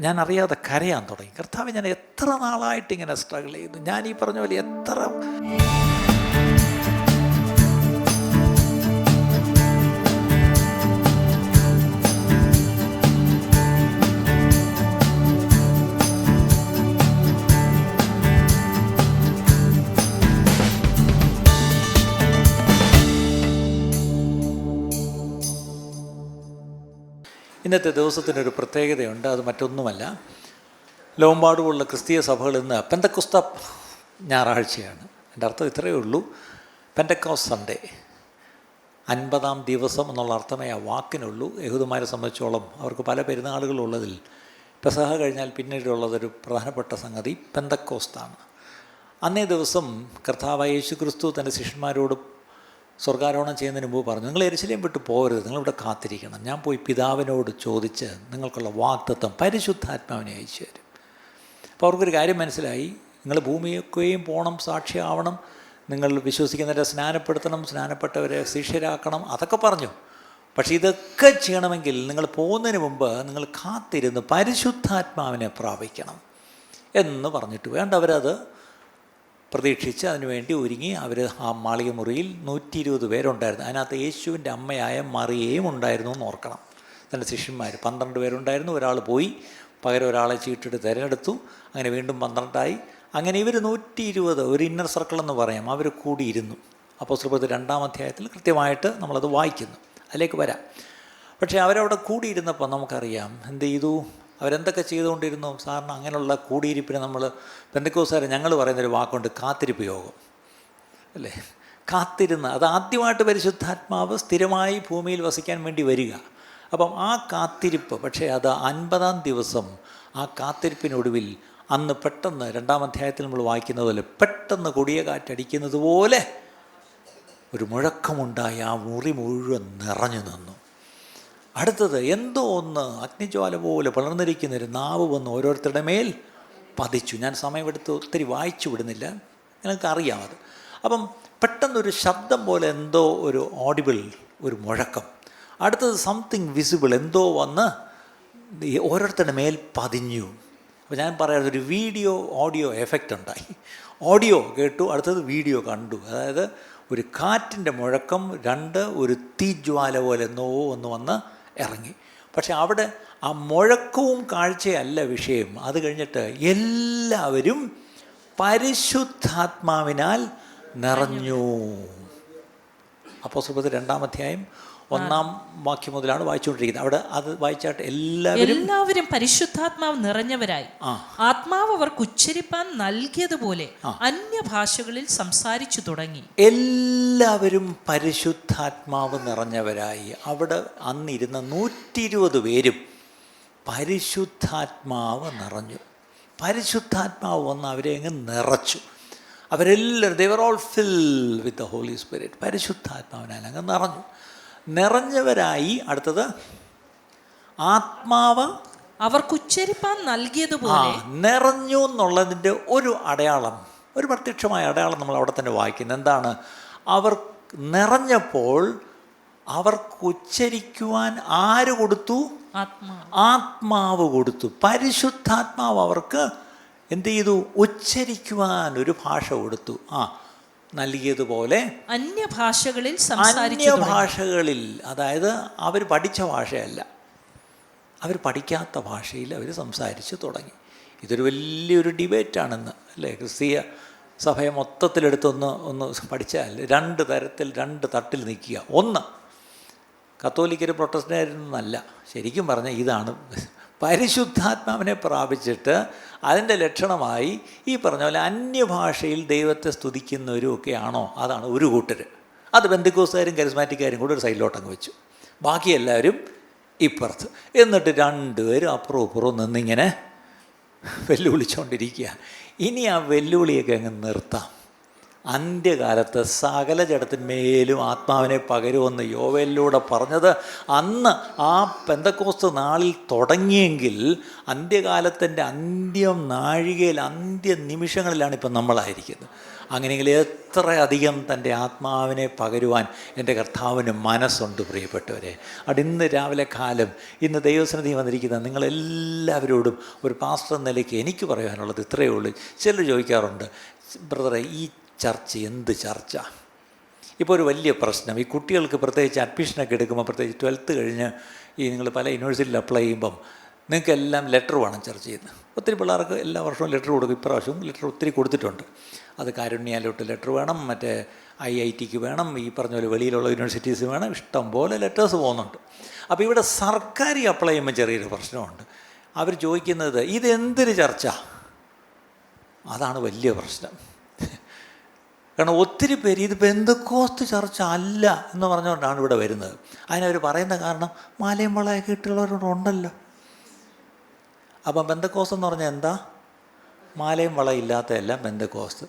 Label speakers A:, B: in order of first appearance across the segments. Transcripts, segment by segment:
A: ഞാൻ അറിയാതെ കരയാൻ തുടങ്ങി. കർത്താവ്, ഞാൻ എത്ര നാളായിട്ട് ഇങ്ങനെ സ്ട്രഗിൾ ചെയ്യുന്നു. ഞാൻ ഈ പറഞ്ഞ പോലെ എത്ര ഇന്നത്തെ ദിവസത്തിനൊരു പ്രത്യേകതയുണ്ട്. അത് മറ്റൊന്നുമല്ല, ലോകമെമ്പാടുമുള്ള ക്രിസ്തീയ സഭകൾ ഇന്ന് പെന്തക്കോസ്ത ഞായറാഴ്ചയാണ്. എൻ്റെ അർത്ഥം ഇത്രയേ ഉള്ളൂ, പെന്തക്കോസ്റ്റ് സൺഡേ. 50-ാം ദിവസം എന്നുള്ള അർത്ഥമേ ആ വാക്കിനുള്ളൂ. യഹൂദന്മാരെ സംബന്ധിച്ചോളം അവർക്ക് പല പെരുന്നാളുകളുള്ളതിൽ പെസഹ കഴിഞ്ഞാൽ പിന്നീടുള്ളതൊരു പ്രധാനപ്പെട്ട സംഗതി പെന്തക്കോസ്താണ്. അന്നേ ദിവസം കർത്താവായ യേശു ക്രിസ്തു തൻ്റെ ശിഷ്യന്മാരോട് സ്വർഗാരോഹണം ചെയ്യുന്നതിന് മുമ്പ് പറഞ്ഞു, നിങ്ങൾ യെരൂശലേം വിട്ട് പോകരുത്, നിങ്ങളിവിടെ കാത്തിരിക്കണം. ഞാൻ പോയി പിതാവിനോട് ചോദിച്ച് നിങ്ങൾക്കുള്ള വാഗ്ദത്തം പരിശുദ്ധാത്മാവിനെ അയച്ചു തരും. അപ്പോൾ അവർക്കൊരു കാര്യം മനസ്സിലായി, നിങ്ങൾ ഭൂമിയൊക്കെയും പോകണം, സാക്ഷിയാവണം, നിങ്ങൾ വിശ്വസിക്കുന്നവരെ സ്നാനപ്പെടുത്തണം, സ്നാനപ്പെട്ടവരെ ശിഷ്യരാക്കണം, അതൊക്കെ പറഞ്ഞു. പക്ഷേ ഇതൊക്കെ ചെയ്യണമെങ്കിൽ നിങ്ങൾ പോകുന്നതിന് മുമ്പ് നിങ്ങൾ കാത്തിരുന്ന് പരിശുദ്ധാത്മാവിനെ പ്രാപിക്കണം എന്ന് പറഞ്ഞിട്ട് വേണ്ടവരത് പ്രതീക്ഷിച്ച് അതിനുവേണ്ടി ഒരുങ്ങി അവർ ആ മാളിക മുറിയിൽ 120 പേരുണ്ടായിരുന്നു. അതിനകത്ത് യേശുവിൻ്റെ അമ്മയായ മറിയയും ഉണ്ടായിരുന്നു എന്ന് ഓർക്കണം. തൻ്റെ ശിഷ്യന്മാർ 12 പേരുണ്ടായിരുന്നു. ഒരാൾ പോയി, പകരം ഒരാളെ ചീട്ടിട്ട് തിരഞ്ഞെടുത്തു. അങ്ങനെ വീണ്ടും 12ആയി. അങ്ങനെ ഇവർ 120, ഒരു ഇന്നർ സർക്കിൾ എന്ന് പറയാം, അവർ കൂടിയിരുന്നു. അപ്പോസ്തലപ്രവൃത്തി 2-ാം അധ്യായത്തിൽ കൃത്യമായിട്ട് നമ്മളത് വായിക്കുന്നു. അതിലേക്ക് വരാം. പക്ഷേ അവരവിടെ കൂടിയിരുന്നപ്പോൾ നമുക്കറിയാം എന്ത് ചെയ്തു, അവരെന്തൊക്കെ ചെയ്തുകൊണ്ടിരുന്നു. സാറിന് അങ്ങനെയുള്ള കൂടിയിരിപ്പിന് നമ്മൾ പെന്തക്കോസ്തുകാർ ഞങ്ങൾ പറയുന്നൊരു വാക്കുണ്ട്, കാത്തിരിപ്പ് യോഗം അല്ലേ. കാത്തിരുന്ന്, അത് ആദ്യമായിട്ട് പരിശുദ്ധാത്മാവ് സ്ഥിരമായി ഭൂമിയിൽ വസിക്കാൻ വേണ്ടി വരിക. അപ്പം ആ കാത്തിരിപ്പ്, പക്ഷേ അത് 50-ാം ദിവസം ആ കാത്തിരിപ്പിനൊടുവിൽ അന്ന് പെട്ടെന്ന് 2-ാം അധ്യായത്തിൽ നമ്മൾ വായിക്കുന്നത് പോലെ പെട്ടെന്ന് കൊടിയ കാറ്റടിക്കുന്നത് പോലെ ഒരു മുഴക്കമുണ്ടായി. ആ മുറി മുഴുവൻ നിറഞ്ഞു നിന്നു. അടുത്തത് എന്തോ ഒന്ന് അഗ്നിജ്വാല പോലെ വളർന്നിരിക്കുന്നൊരു നാവ് വന്ന് ഓരോരുത്തരുടെ മേൽ പതിച്ചു. ഞാൻ സമയമെടുത്ത് ഒത്തിരി വായിച്ചു വിടുന്നില്ല, നിങ്ങൾക്കറിയാം അത്. അപ്പം പെട്ടെന്നൊരു ശബ്ദം പോലെ എന്തോ ഒരു ഓഡിബിൾ, ഒരു മുഴക്കം. അടുത്തത് സംതിങ് വിസിബിൾ, എന്തോ വന്ന് ഓരോരുത്തരുടെ മേൽ പതിഞ്ഞു. അപ്പോൾ ഞാൻ പറയാം, ഒരു വീഡിയോ ഓഡിയോ എഫക്റ്റ് ഉണ്ടായി. ഓഡിയോ കേട്ടു, അടുത്തത് വീഡിയോ കണ്ടു. അതായത് ഒരു കാറ്റിൻ്റെ മുഴക്കം, 2 ഒരു തീജ്വാല പോലെ എന്തോ ഒന്ന് വന്ന് ഇറങ്ങി. പക്ഷെ അവിടെ ആ മുഴക്കവും കാഴ്ചയല്ല വിഷയം. അത് കഴിഞ്ഞിട്ട് എല്ലാവരും പരിശുദ്ധാത്മാവിനാൽ നിറഞ്ഞു. അപ്പോസ്തലപ്രവൃത്തി 2-ാം അധ്യായം 1-ാം വാക്യം മുതലാണ് വായിച്ചുകൊണ്ടിരിക്കുന്നത്. അവിടെ അത് വായിച്ചാട്ട് എല്ലാവരും
B: പരിശുദ്ധാത്മാവ് നിറഞ്ഞവരായി ആത്മാവ് അവർക്ക് ഉച്ചരിപ്പാൻ നൽകിയതുപോലെ അന്യഭാഷകളിൽ സംസാരിച്ചു തുടങ്ങി.
A: എല്ലാവരും പരിശുദ്ധാത്മാവ് നിറഞ്ഞവരായി. അവിടെ അന്നിരുന്ന 120 പേരും പരിശുദ്ധാത്മാവ് നിറഞ്ഞു. പരിശുദ്ധാത്മാവ് വന്ന് അവരെ അങ്ങ് നിറച്ചു. അവരെല്ലാവരും they were all filled with the Holy Spirit. പരിശുദ്ധാത്മാവിനാൽ അങ്ങ് നിറഞ്ഞവരായി. അടുത്തത് ആത്മാവ്
B: അവർക്ക് ഉച്ചരിപ്പാൻ നൽകിയതുപോലെ.
A: നിറഞ്ഞു എന്നുള്ളതിൻ്റെ ഒരു അടയാളം, ഒരു പ്രത്യക്ഷമായ അടയാളം നമ്മൾ അവിടെ തന്നെ വായിക്കുന്നത്. എന്താണ്? അവർ നിറഞ്ഞപ്പോൾ അവർക്ക് ഉച്ചരിക്കുവാൻ ആര് കൊടുത്തു? ആത്മാവ് കൊടുത്തു. പരിശുദ്ധാത്മാവ് അവർക്ക് എന്ത് ചെയ്തു? ഉച്ചരിക്കുവാൻ ഒരു ഭാഷ കൊടുത്തു. നൽകിയതുപോലെ
B: അന്യഭാഷകളിൽ,
A: അതായത് അവർ പഠിച്ച ഭാഷയല്ല, അവർ പഠിക്കാത്ത ഭാഷയിൽ അവർ സംസാരിച്ച് തുടങ്ങി. ഇതൊരു വലിയൊരു ഡിബേറ്റാണെന്ന് അല്ലേ. ക്രിസ്തീയ സഭയെ മൊത്തത്തിലെടുത്തൊന്ന് പഠിച്ചാൽ 2 തരത്തിൽ, 2 തട്ടിൽ നിൽക്കുക. ഒന്ന്, കത്തോലിക്കരും പ്രൊട്ടസ്റ്റന്റുകാരൊന്നുമല്ല. ശരിക്കും പറഞ്ഞാൽ ഇതാണ് പരിശുദ്ധാത്മാവിനെ പ്രാപിച്ചിട്ട് അതിൻ്റെ ലക്ഷണമായി ഈ പറഞ്ഞ പോലെ അന്യഭാഷയിൽ ദൈവത്തെ സ്തുതിക്കുന്നവരും ഒക്കെ ആണോ, അതാണ് ഒരു കൂട്ടർ. അത് പെന്തക്കോസ്തുകാരും കരിസ്മാറ്റിക്കാരും കൂടെ ഒരു സൈഡിലോട്ടങ്ങ് വെച്ചു. ബാക്കി എല്ലാവരും ഇപ്പുറത്ത്. എന്നിട്ട് 2 പേരും അപ്പുറവും ഇപ്പുറവും നിന്നിങ്ങനെ വെല്ലുവിളിച്ചുകൊണ്ടിരിക്കുക. ഇനി ആ വെല്ലുവിളിയൊക്കെ അങ്ങ് നിർത്താം. അന്ത്യകാലത്ത് സകല ജഡത്തിന്മേലും ആത്മാവിനെ പകരുമെന്ന് യോവേലിലൂടെ പറഞ്ഞത് അന്ന് ആ പെന്തക്കോസ്ത് നാളിൽ തുടങ്ങിയെങ്കിൽ അന്ത്യകാലത്തിൻ്റെ അന്ത്യം നാഴികയിൽ, അന്ത്യ നിമിഷങ്ങളിലാണ് ഇപ്പം നമ്മളായിരിക്കുന്നത്. അങ്ങനെയെങ്കിൽ എത്ര അധികം തൻ്റെ ആത്മാവിനെ പകരുവാൻ എൻ്റെ കർത്താവിന് മനസ്സുണ്ട് പ്രിയപ്പെട്ടവരെ. അവിടെ ഇന്ന് രാവിലെ കാലം ഇന്ന് ദൈവസന്നിധി വന്നിരിക്കുന്ന നിങ്ങളെല്ലാവരോടും ഒരു പാസ്റ്റർ എന്ന നിലയ്ക്ക് എനിക്ക് പറയാനുള്ളത് ഇത്രയേ ഉള്ളൂ. ചിലർ ചോദിക്കാറുണ്ട്, ബ്രദറെ ഈ ചർച്ച എന്ത് ചർച്ച? ഇപ്പോൾ ഒരു വലിയ പ്രശ്നം ഈ കുട്ടികൾക്ക് പ്രത്യേകിച്ച് അഡ്മിഷനൊക്കെ എടുക്കുമ്പോൾ, പ്രത്യേകിച്ച് 12th കഴിഞ്ഞ് ഈ നിങ്ങൾ പല യൂണിവേഴ്സിറ്റിയിൽ അപ്ലൈ ചെയ്യുമ്പം നിങ്ങൾക്കെല്ലാം ലെറ്റർ വേണം ചർച്ച ചെയ്യുന്നത്. ഒത്തിരി പിള്ളേർക്ക് എല്ലാ വർഷവും ലെറ്റർ കൊടുക്കും. ഇപ്രാവശ്യവും ലെറ്റർ ഒത്തിരി കൊടുത്തിട്ടുണ്ട്. അത് കാരുണ്യയിലോട്ട് ലെറ്റർ വേണം, മറ്റേ IITക്ക് വേണം, ഈ പറഞ്ഞ പോലെ വെളിയിലുള്ള യൂണിവേഴ്സിറ്റീസ് വേണം, ഇഷ്ടം പോലെ ലെറ്റേഴ്സ് പോകുന്നുണ്ട്. അപ്പോൾ ഇവിടെ സർക്കാർ അപ്ലൈ ചെയ്യുമ്പോൾ ചെറിയൊരു പ്രശ്നമുണ്ട്. അവർ ചോദിക്കുന്നത് ഇതെന്തൊരു ചർച്ച? അതാണ് വലിയ പ്രശ്നം. കാരണം ഒത്തിരി പേര് ഇത് പെന്തക്കോസ്ത് ചർച്ച അല്ല എന്ന് പറഞ്ഞുകൊണ്ടാണ് ഇവിടെ വരുന്നത്. അതിനവർ പറയുന്ന കാരണം മാലയും വളയൊക്കെ ഇട്ടുള്ളവരുണ്ടല്ലോ. അപ്പം പെന്തക്കോസ്ത് എന്ന് പറഞ്ഞാൽ എന്താ? മാലയും വളയും ഇല്ലാത്തതെല്ലാം പെന്തക്കോസ്ത്.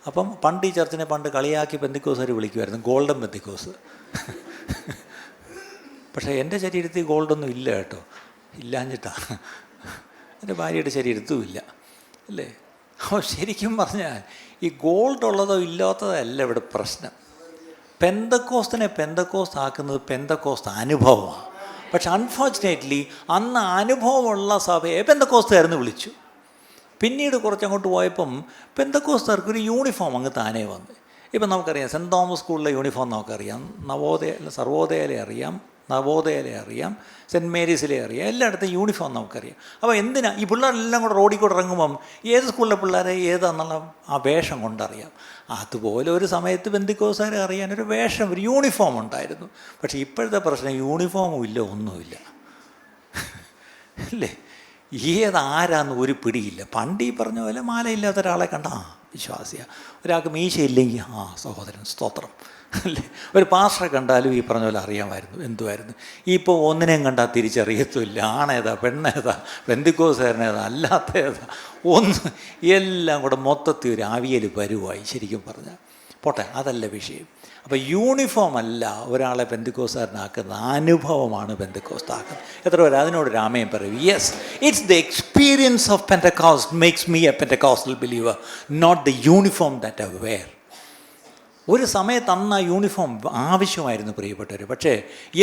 A: അപ്പം പണ്ട് ഈ ചർച്ചിനെ പണ്ട് കളിയാക്കി പെന്തക്കോസ്തുകാർ വിളിക്കുമായിരുന്നു ഗോൾഡൻ പെന്തക്കോസ്ത്. പക്ഷേ എൻ്റെ ശരീരത്തിൽ ഗോൾഡൊന്നും ഇല്ല കേട്ടോ, ഇല്ലാഞ്ഞിട്ടാണ്. എൻ്റെ ഭാര്യയുടെ ശരീരത്തും ഇല്ല അല്ലേ. അപ്പോൾ ശരിക്കും പറഞ്ഞാൽ ഈ ഗോൾഡ് ഉള്ളതോ ഇല്ലാത്തതോ അല്ല ഇവിടെ പ്രശ്നം. പെന്തക്കോസ്തിനെ പെന്തക്കോസ്ത് ആക്കുന്നത് പെന്തക്കോസ്ത് അനുഭവമാണ്. പക്ഷെ അൺഫോർച്ചുനേറ്റ്ലി അന്ന് അനുഭവമുള്ള സഭയെ പെന്തക്കോസ്തുകാരെന്ന് വിളിച്ചു. പിന്നീട് കുറച്ചങ്ങോട്ട് പോയപ്പം പെന്തക്കോസ്തുകാർക്ക് ഒരു യൂണിഫോം അങ്ങ് താനേ വന്നു. ഇപ്പം നമുക്കറിയാം സെൻറ്റ് തോമസ് സ്കൂളിലെ യൂണിഫോം നമുക്കറിയാം, സർവോദയയിലെ അറിയാം, നവോദയയിലെ അറിയാം, സെൻറ്റ് മേരീസിലെ അറിയാം, എല്ലായിടത്തും യൂണിഫോം നമുക്കറിയാം. അപ്പോൾ എന്തിനാ ഈ പിള്ളേരെല്ലാം കൂടെ റോഡിൽ കൂടെ ഇറങ്ങുമ്പം ഏത് സ്കൂളിലെ പിള്ളേരെ ഏതാണെന്നുള്ള ആ വേഷം കൊണ്ടറിയാം. അതുപോലെ ഒരു സമയത്ത് പെന്തക്കോസ്തുകാരെ അറിയാനൊരു വേഷം, ഒരു യൂണിഫോം ഉണ്ടായിരുന്നു. പക്ഷേ ഇപ്പോഴത്തെ പ്രശ്നം യൂണിഫോമും ഇല്ല, ഒന്നുമില്ല അല്ലേ. ഏതാരാന്ന് ഒരു പിടിയില്ല. പണ്ട് ഈ പറഞ്ഞ പോലെ മാലയില്ലാത്ത ഒരാളെ കണ്ട വിശ്വാസിയാണ്, ഒരാൾക്ക് മീശയില്ലെങ്കിൽ സഹോദരൻ സ്തോത്രം അല്ലേ. ഒരു പാസ്റ്ററെ കണ്ടാലും ഈ പറഞ്ഞ പോലെ അറിയാമായിരുന്നു എന്തുമായിരുന്നു. ഇപ്പോൾ ഒന്നിനെയും കണ്ടാൽ തിരിച്ചറിയത്തുമില്ല, ആണേതാ പെണ്ണേതാ പെന്തക്കോസ്തുകാരനേതാ അല്ലാത്ത ഏതാ ഒന്ന്, എല്ലാം കൂടെ മൊത്തത്തിൽ ഒരു ആവിയൽ പരുവായി ശരിക്കും പറഞ്ഞാൽ. പോട്ടെ, അതല്ല വിഷയം. അപ്പോൾ യൂണിഫോം അല്ല ഒരാളെ പെന്തക്കോസ്തുകാരനാക്കുന്നത്, അനുഭവമാണ് പെന്തക്കോസ്താക്കുന്നത്. എത്ര പേര് അതിനോട് രാമയും പറയും? Yes, it's the experience of Pentecost makes me a Pentecostal believer, not the uniform that I wear. ഒരു സമയത്ത് അന്ന് ആ യൂണിഫോം ആവശ്യമായിരുന്നു പ്രിയപ്പെട്ടവർ. പക്ഷേ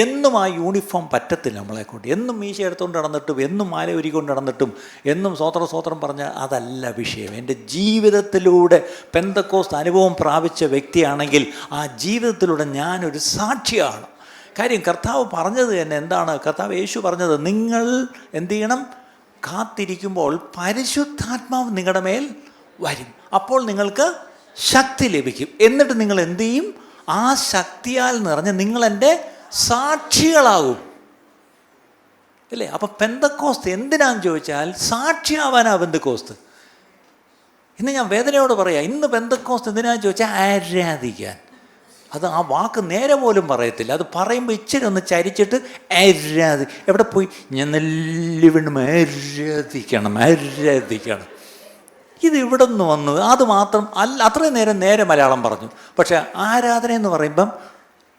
A: എന്നും ആ യൂണിഫോം പറ്റത്തില്ല നമ്മളെക്കൊണ്ട്. എന്നും മീശ എടുത്തുകൊണ്ട് നടന്നിട്ടും എന്നും മാല ഒരുക്കൊണ്ട് നടന്നിട്ടും എന്നും സ്വോത്രം പറഞ്ഞാൽ അതല്ല വിഷയം. എൻ്റെ ജീവിതത്തിലൂടെ പെന്തക്കോസ്ത് അനുഭവം പ്രാപിച്ച വ്യക്തിയാണെങ്കിൽ ആ ജീവിതത്തിലൂടെ ഞാനൊരു സാക്ഷിയാണ്. കാര്യം കർത്താവ് പറഞ്ഞത് തന്നെ എന്താണ്? കർത്താവ് യേശു പറഞ്ഞത്, നിങ്ങൾ എന്ത് ചെയ്യണം? കാത്തിരിക്കുമ്പോൾ പരിശുദ്ധാത്മാവ് നിങ്ങളുടെ മേൽ വരും, അപ്പോൾ നിങ്ങൾക്ക് ശക്തി ലഭിക്കും. എന്നിട്ട് നിങ്ങൾ എന്തു ചെയ്യും? ആ ശക്തിയാൽ നിറഞ്ഞ് നിങ്ങളെൻ്റെ സാക്ഷികളാകും അല്ലേ. അപ്പം പെന്തക്കോസ്ത് എന്തിനാന്ന് ചോദിച്ചാൽ സാക്ഷിയാവാനാ പെന്തക്കോസ്ത്. ഇന്ന് ഞാൻ വേദനയോട് പറയാം, ഇന്ന് പെന്തക്കോസ്ത് എന്തിനാന്ന് ചോദിച്ചാൽ ആരാധിക്കാൻ. അത് ആ വാക്ക് നേരെ പോലും പറയത്തില്ല. അത് പറയുമ്പോൾ ഇച്ചിരി ഒന്ന് ചരിച്ചിട്ട് എവിടെ പോയി? ഞാൻ നെല്ലിവിണ്ടും ആരാധിക്കണം. ഇത് ഇവിടെ നിന്ന് വന്നു, അത് മാത്രം അല്ല. അത്രയും നേരെ മലയാളം പറഞ്ഞു. പക്ഷേ ആരാധന എന്ന് പറയുമ്പം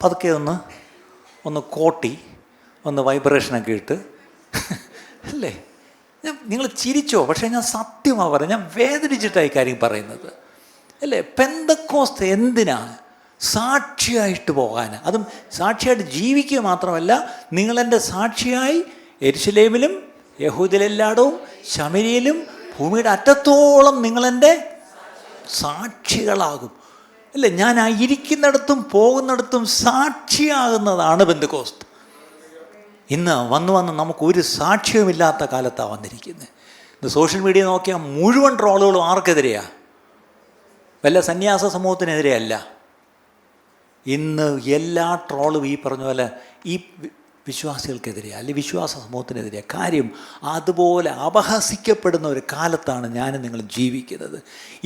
A: പതുക്കെ ഒന്ന് കോട്ടി ഒന്ന് വൈബ്രേഷനൊക്കെ ഇട്ട് അല്ലേ. നിങ്ങൾ ചിരിച്ചോ, പക്ഷേ ഞാൻ സത്യമാണ് പറയുന്നത്, ഞാൻ വേദനിച്ചിട്ടായി കാര്യം പറയുന്നത് അല്ലേ. പെന്തക്കോസ്ത് എന്തിനാണ്? സാക്ഷിയായിട്ട് പോകാൻ. അതും സാക്ഷിയായിട്ട് ജീവിക്കുക മാത്രമല്ല, നിങ്ങളെൻ്റെ സാക്ഷിയായി യെരുശലേമിലും യഹൂദയിലെല്ലായിടവും ശമര്യയിലും ഭൂമിയുടെ അറ്റത്തോളം നിങ്ങളെൻ്റെ സാക്ഷികളാകും അല്ലേ. ഞാൻ ആ ഇരിക്കുന്നിടത്തും പോകുന്നിടത്തും സാക്ഷിയാകുന്നതാണ് പെന്തക്കോസ്ത്. ഇന്ന് വന്ന് നമുക്കൊരു സാക്ഷ്യവുമില്ലാത്ത കാലത്താണ് വന്നിരിക്കുന്നത്. ഇന്ന് സോഷ്യൽ മീഡിയ നോക്കിയാൽ മുഴുവൻ ട്രോളുകളും ആർക്കെതിരെയാണ്? വല്ല സന്യാസ സമൂഹത്തിനെതിരെയല്ല. ഇന്ന് എല്ലാ ട്രോളും ഈ പറഞ്ഞ പോലെ ഈ വിശ്വാസികൾക്കെതിരെ അല്ലെങ്കിൽ വിശ്വാസ സമൂഹത്തിനെതിരെ. കാര്യം അതുപോലെ അപഹസിക്കപ്പെടുന്ന ഒരു കാലത്താണ് ഞാനും നിങ്ങളും ജീവിക്കുന്നത്.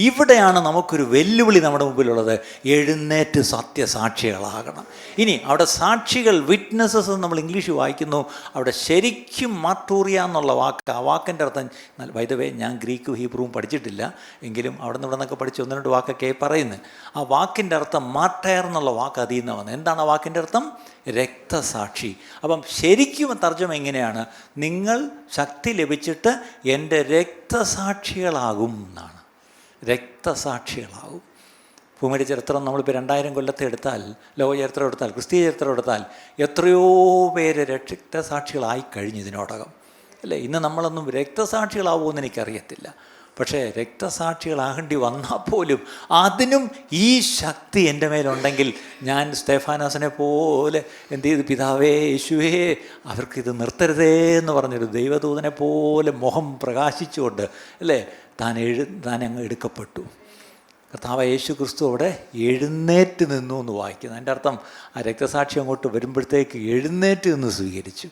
A: ഇവിടെയാണ് നമുക്കൊരു വെല്ലുവിളി നമ്മുടെ മുമ്പിലുള്ളത്. എഴുന്നേറ്റ് സത്യസാക്ഷികളാകണം. ഇനി അവിടെ സാക്ഷികൾ, വിറ്റ്നസസ് എന്ന് നമ്മൾ ഇംഗ്ലീഷ് വായിക്കുന്നു. അവിടെ ശരിക്കും മാർട്ടൂറിയ എന്നുള്ള വാക്ക്, ആ വാക്കിൻ്റെ അർത്ഥം, ബൈ ദ വേ ഞാൻ ഗ്രീക്കും ഹീബ്രുവും പഠിച്ചിട്ടില്ല, എങ്കിലും അവിടെ നിന്ന് ഇവിടെ നിന്നൊക്കെ പഠിച്ച് 1-2 വാക്കൊക്കെ പറയുന്നത്. ആ വാക്കിൻ്റെ അർത്ഥം മാർട്ടയർ എന്നുള്ള വാക്ക് അതിൽ നിന്ന് വന്നത്. എന്താണ് ആ വാക്കിൻ്റെ അർത്ഥം? രക്തസാക്ഷി. അപ്പം ശരിക്കും തർജ്ജമ എങ്ങനെയാണ്? നിങ്ങൾ ശക്തി ലഭിച്ചിട്ട് എൻ്റെ രക്തസാക്ഷികളാകും എന്നാണ്. രക്തസാക്ഷികളാകും ഭൂമിയുടെ ചരിത്രം നമ്മളിപ്പോൾ 2000 കൊല്ലത്തെ എടുത്താൽ, ലോക ചരിത്രം എടുത്താൽ, ക്രിസ്തീയ ചരിത്രം എടുത്താൽ എത്രയോ പേര് രക്തസാക്ഷികളായി കഴിഞ്ഞു ഇതിനോടകം, അല്ലേ? ഇന്ന് നമ്മളൊന്നും രക്തസാക്ഷികളാവുമെന്ന് എനിക്കറിയത്തില്ല. പക്ഷേ രക്തസാക്ഷികളാകേണ്ടി വന്നാൽ പോലും അതിനും ഈ ശക്തി എൻ്റെ മേലുണ്ടെങ്കിൽ ഞാൻ സ്തെഫാനോസിനെ പോലെ എന്ത് ചെയ്ത്, പിതാവേ യേശുവേ അവർക്കിത് നിർത്തരുതേ എന്ന് പറഞ്ഞൊരു ദൈവദൂതനെ പോലെ മുഖം പ്രകാശിച്ചുകൊണ്ട്, അല്ലേ, താൻ അങ്ങ് എടുക്കപ്പെട്ടു. കർത്താവ് യേശു ക്രിസ്തു അവിടെ എഴുന്നേറ്റ് നിന്നു എന്ന് വായിക്കുന്നു. അതിൻ്റെ അർത്ഥം ആ രക്തസാക്ഷി അങ്ങോട്ട് വരുമ്പോഴത്തേക്ക് എഴുന്നേറ്റ് നിന്ന് സ്വീകരിച്ചു.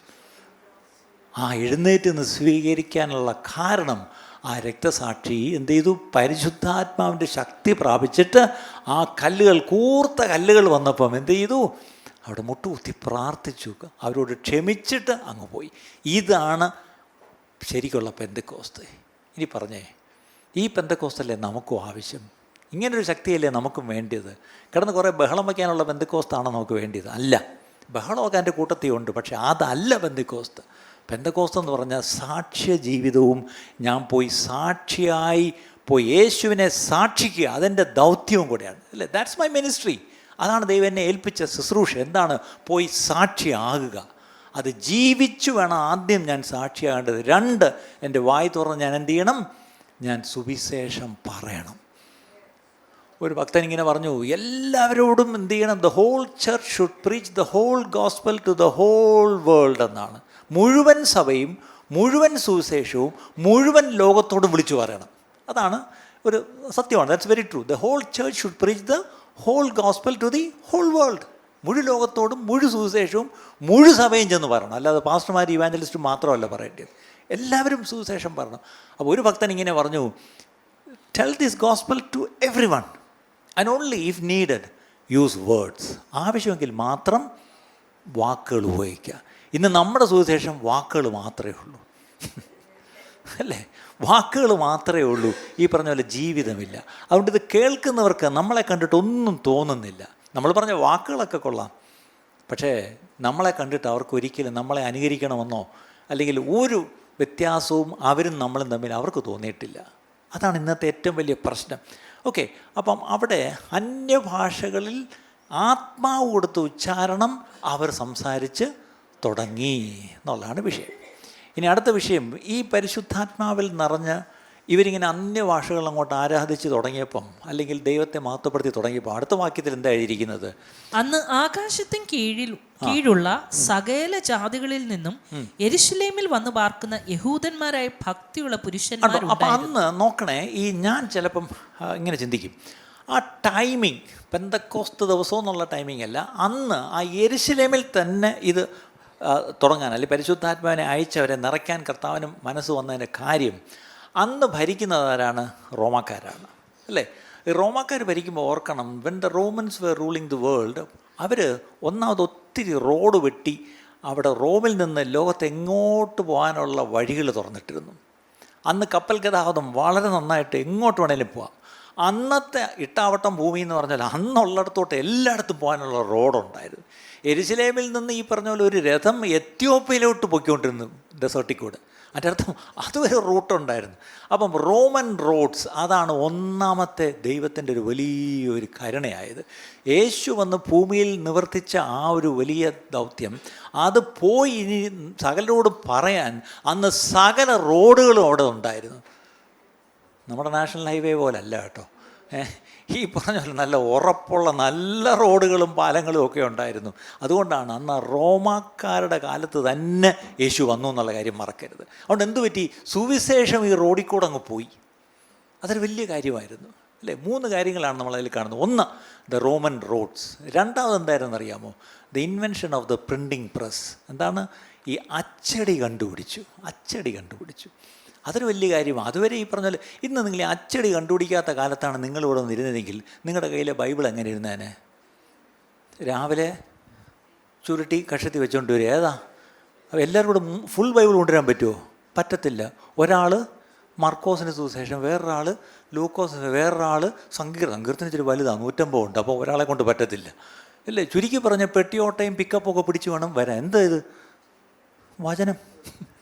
A: ആ എഴുന്നേറ്റ് നിന്ന് സ്വീകരിക്കാനുള്ള കാരണം ആ രക്തസാക്ഷി എന്ത് ചെയ്തു, പരിശുദ്ധാത്മാവിൻ്റെ ശക്തി പ്രാപിച്ചിട്ട് ആ കല്ലുകൾ, കൂർത്ത കല്ലുകൾ വന്നപ്പം എന്ത് ചെയ്തു, അവിടെ മുട്ടുകുത്തി പ്രാർത്ഥിച്ചു, അവരോട് ക്ഷമിച്ചിട്ട് അങ്ങ് പോയി. ഇതാണ് ശരിക്കുള്ള പെന്തക്കോസ്ത്. ഇനി പറഞ്ഞേ, ഈ പെന്തക്കോസ്തല്ലേ നമുക്കും ആവശ്യം? ഇങ്ങനൊരു ശക്തിയല്ലേ നമുക്കും വേണ്ടിയത്? കിടന്ന് കുറേ ബഹളം വയ്ക്കാനുള്ള പെന്തക്കോസ്താണോ നമുക്ക് വേണ്ടിയത്? അല്ല. ബഹളമൊക്കെ എൻ്റെ കൂട്ടത്തിലുണ്ട്, പക്ഷേ അതല്ല പെന്തക്കോസ്ത്. പെന്തക്കോസ്ത് എന്ന് പറഞ്ഞാൽ സാക്ഷ്യ ജീവിതവും, ഞാൻ പോയി സാക്ഷിയായി പോയി യേശുവിനെ സാക്ഷിക്കുക, അതെൻ്റെ ദൗത്യവും കൂടെയാണ്, അല്ലേ? That's my ministry. അതാണ് ദൈവം എന്നെ ഏൽപ്പിച്ച ശുശ്രൂഷ. എന്താണ്? പോയി സാക്ഷിയാകുക. അത് ജീവിച്ചു വേണം ആദ്യം ഞാൻ സാക്ഷിയാകേണ്ടത്. 2, എൻ്റെ വായി തുറന്ന് ഞാൻ എന്ത് ചെയ്യണം? ഞാൻ സുവിശേഷം പറയണം. ഒരു ഭക്തൻ ഇങ്ങനെ പറഞ്ഞു, എല്ലാവരോടും എന്ത് ചെയ്യണം? The whole church should preach the whole gospel to the whole world എന്നാണ്. മുഴുവൻ സഭയും മുഴുവൻ സുവിശേഷവും മുഴുവൻ ലോകത്തോടും വിളിച്ചു പറയണം. അതാണ് ഒരു സത്യമാണ്. That's very true. The whole church should preach the whole gospel to the whole world. മുഴു ലോകത്തോടും മുഴു സുവിശേഷവും മുഴു സഭയും ചെന്ന് പറയണം. അല്ലാതെ പാസ്റ്റർമാർ, ഇവാഞ്ചലിസ്റ്റും മാത്രമല്ല പറയേണ്ടത്, എല്ലാവരും സുവിശേഷം പറയണം. അപ്പോൾ ഒരു ഭക്തൻ ഇങ്ങനെ പറഞ്ഞു, tell this gospel to everyone and only if needed use words. ആവശ്യമെങ്കിൽ മാത്രം വാക്കുകൾ ഉപയോഗിക്കുക. ഇന്ന് നമ്മുടെ സുവിശേഷം വാക്കുകൾ മാത്രമേ ഉള്ളൂ, അല്ലേ? വാക്കുകൾ മാത്രമേ ഉള്ളൂ. ഈ പറഞ്ഞ പോലെ ജീവിതമില്ല. അതുകൊണ്ട് ഇത് കേൾക്കുന്നവർക്ക് നമ്മളെ കണ്ടിട്ടൊന്നും തോന്നുന്നില്ല. നമ്മൾ പറഞ്ഞ വാക്കുകളൊക്കെ കൊള്ളാം, പക്ഷേ നമ്മളെ കണ്ടിട്ട് അവർക്ക് ഒരിക്കലും നമ്മളെ അനുകരിക്കണമെന്നോ അല്ലെങ്കിൽ ഒരു വ്യത്യാസവും അവരും നമ്മളും തമ്മിൽ അവർക്ക് തോന്നിയിട്ടില്ല. അതാണ് ഇന്നത്തെ ഏറ്റവും വലിയ പ്രശ്നം. ഓക്കെ, അപ്പം അവിടെ അന്യഭാഷകളിൽ ആത്മാവ് കൊടുത്ത ഉച്ചാരണം അവർ സംസാരിച്ച് തുടങ്ങി എന്നുള്ളതാണ് വിഷയം. ഇനി അടുത്ത വിഷയം, ഈ പരിശുദ്ധാത്മാവിൽ നിറഞ്ഞ് ഇവരിങ്ങനെ അന്യഭാഷകൾ അങ്ങോട്ട് ആരാധിച്ച് തുടങ്ങിയപ്പം, അല്ലെങ്കിൽ ദൈവത്തെ മഹത്വപ്പെടുത്തി തുടങ്ങിയപ്പോൾ അടുത്ത വാക്യത്തിൽ എന്താ എഴുതിയിരിക്കുന്നത്?
B: അന്ന് ആകാശത്തിന് കീഴുള്ള സകല ജാതികളിൽ നിന്നും യെരുശലേമിൽ വന്നു പാർക്കുന്ന യഹൂദന്മാരായ ഭക്തിയുള്ള പുരുഷന്മാർ.
A: അപ്പം അന്ന് നോക്കണേ, ഈ ഞാൻ ചിലപ്പം ഇങ്ങനെ ചിന്തിക്കും, ആ ടൈമിങ് പെന്തക്കോസ്ത് ദിവസം എന്നുള്ള ടൈമിംഗ് അല്ല, അന്ന് ആ യെരുശലേമിൽ തന്നെ ഇത് തുടങ്ങാൻ, അല്ലെങ്കിൽ പരിശുദ്ധാത്മാവിനെ അയച്ചവരെ നിറയ്ക്കാൻ കർത്താവിനും മനസ്സ് വന്നതിൻ്റെ കാര്യം, അന്ന് ഭരിക്കുന്നത് ആരാണ്? റോമാക്കാരാണ്, അല്ലേ? ഈ റോമാക്കാർ ഭരിക്കുമ്പോൾ ഓർക്കണം, when the Romans were ruling the world, അവർ ഒന്നാമത് ഒത്തിരി റോഡ് വെട്ടി അവിടെ റോമിൽ നിന്ന് ലോകത്ത് എങ്ങോട്ട് പോകാനുള്ള വഴികൾ തുറന്നിട്ടിരുന്നു. അന്ന് കപ്പൽ ഗതാഗതം വളരെ നന്നായിട്ട് എങ്ങോട്ട് വേണേലും പോകാം. അന്നത്തെ ഇട്ടാവട്ടം ഭൂമി എന്ന് പറഞ്ഞാൽ അന്നുള്ളിടത്തോട്ട് എല്ലായിടത്തും പോകാനുള്ള റോഡുണ്ടായിരുന്നു. യെരുശലേമിൽ നിന്ന് ഈ പറഞ്ഞ പോലെ ഒരു രഥം എത്യോപ്യയിലോട്ട് പൊയ്ക്കൊണ്ടിരുന്നു ഡെസേർട്ടിൽ കൂടെ. അതിൻ്റെ അർത്ഥം അതുവരെ റൂട്ടുണ്ടായിരുന്നു. അപ്പം റോമൻ റോഡ്സ്, അതാണ് ഒന്നാമത്തെ ദൈവത്തിൻ്റെ ഒരു വലിയൊരു കരുണയായത്. യേശു വന്ന് ഭൂമിയിൽ നിവർത്തിച്ച ആ ഒരു വലിയ ദൗത്യം, അത് പോയി ഇനി സകലരോടും പറയാൻ അന്ന് സകല റോഡുകളും അവിടെ ഉണ്ടായിരുന്നു. നമ്മുടെ നാഷണൽ ഹൈവേ പോലെ അല്ല കേട്ടോ. ഈ പറഞ്ഞ പോലെ നല്ല ഉറപ്പുള്ള നല്ല റോഡുകളും പാലങ്ങളും ഒക്കെ ഉണ്ടായിരുന്നു. അതുകൊണ്ടാണ് അന്ന് റോമാക്കാരുടെ കാലത്ത് തന്നെ യേശു വന്നു എന്നുള്ള കാര്യം മറക്കരുത്. അതുകൊണ്ട് എന്തു പറ്റി? സുവിശേഷം ഈ റോഡിൽ കൂടെ അങ്ങ് പോയി. അതൊരു വലിയ കാര്യമായിരുന്നു, അല്ലേ? 3 കാര്യങ്ങളാണ് നമ്മളതിൽ കാണുന്നത്. 1, ദ റോമൻ റോഡ്സ്. 2ാമത് എന്തായിരുന്നു അറിയാമോ? The invention of the printing press. എന്താണ്? ഈ അച്ചടി കണ്ടുപിടിച്ചു. അതൊരു വലിയ കാര്യമാണ്. അതുവരെ ഈ പറഞ്ഞാൽ ഇന്ന് നിങ്ങൾ ഈ അച്ചടി കണ്ടുപിടിക്കാത്ത കാലത്താണ് നിങ്ങളിവിടെ വന്നിരുന്നതെങ്കിൽ നിങ്ങളുടെ കയ്യിലെ ബൈബിൾ എങ്ങനെ ഇരുന്നേനെ? രാവിലെ ചുരുട്ടി കഷത്തി വെച്ചുകൊണ്ട് വരും. ഏതാ? അപ്പോൾ എല്ലാവരും കൂടെ ഫുൾ ബൈബിൾ കൊണ്ടുവരാൻ പറ്റുമോ? പറ്റത്തില്ല. ഒരാൾ മർക്കോസിന് സുവിശേഷം, വേറൊരാൾ ലൂക്കോസിന്, വേറൊരാൾ സങ്കീർത്തനം ഇച്ചിരി വലുതാണ്, 150 ഉണ്ട്. അപ്പോൾ ഒരാളെ കൊണ്ട് പറ്റത്തില്ല, അല്ലേ? ചുരുക്കി പറഞ്ഞ പെട്ടിയോട്ടയും പിക്കപ്പൊക്കെ പിടിച്ച് വേണം വരാൻ. എന്താ ഇത്? വചനം,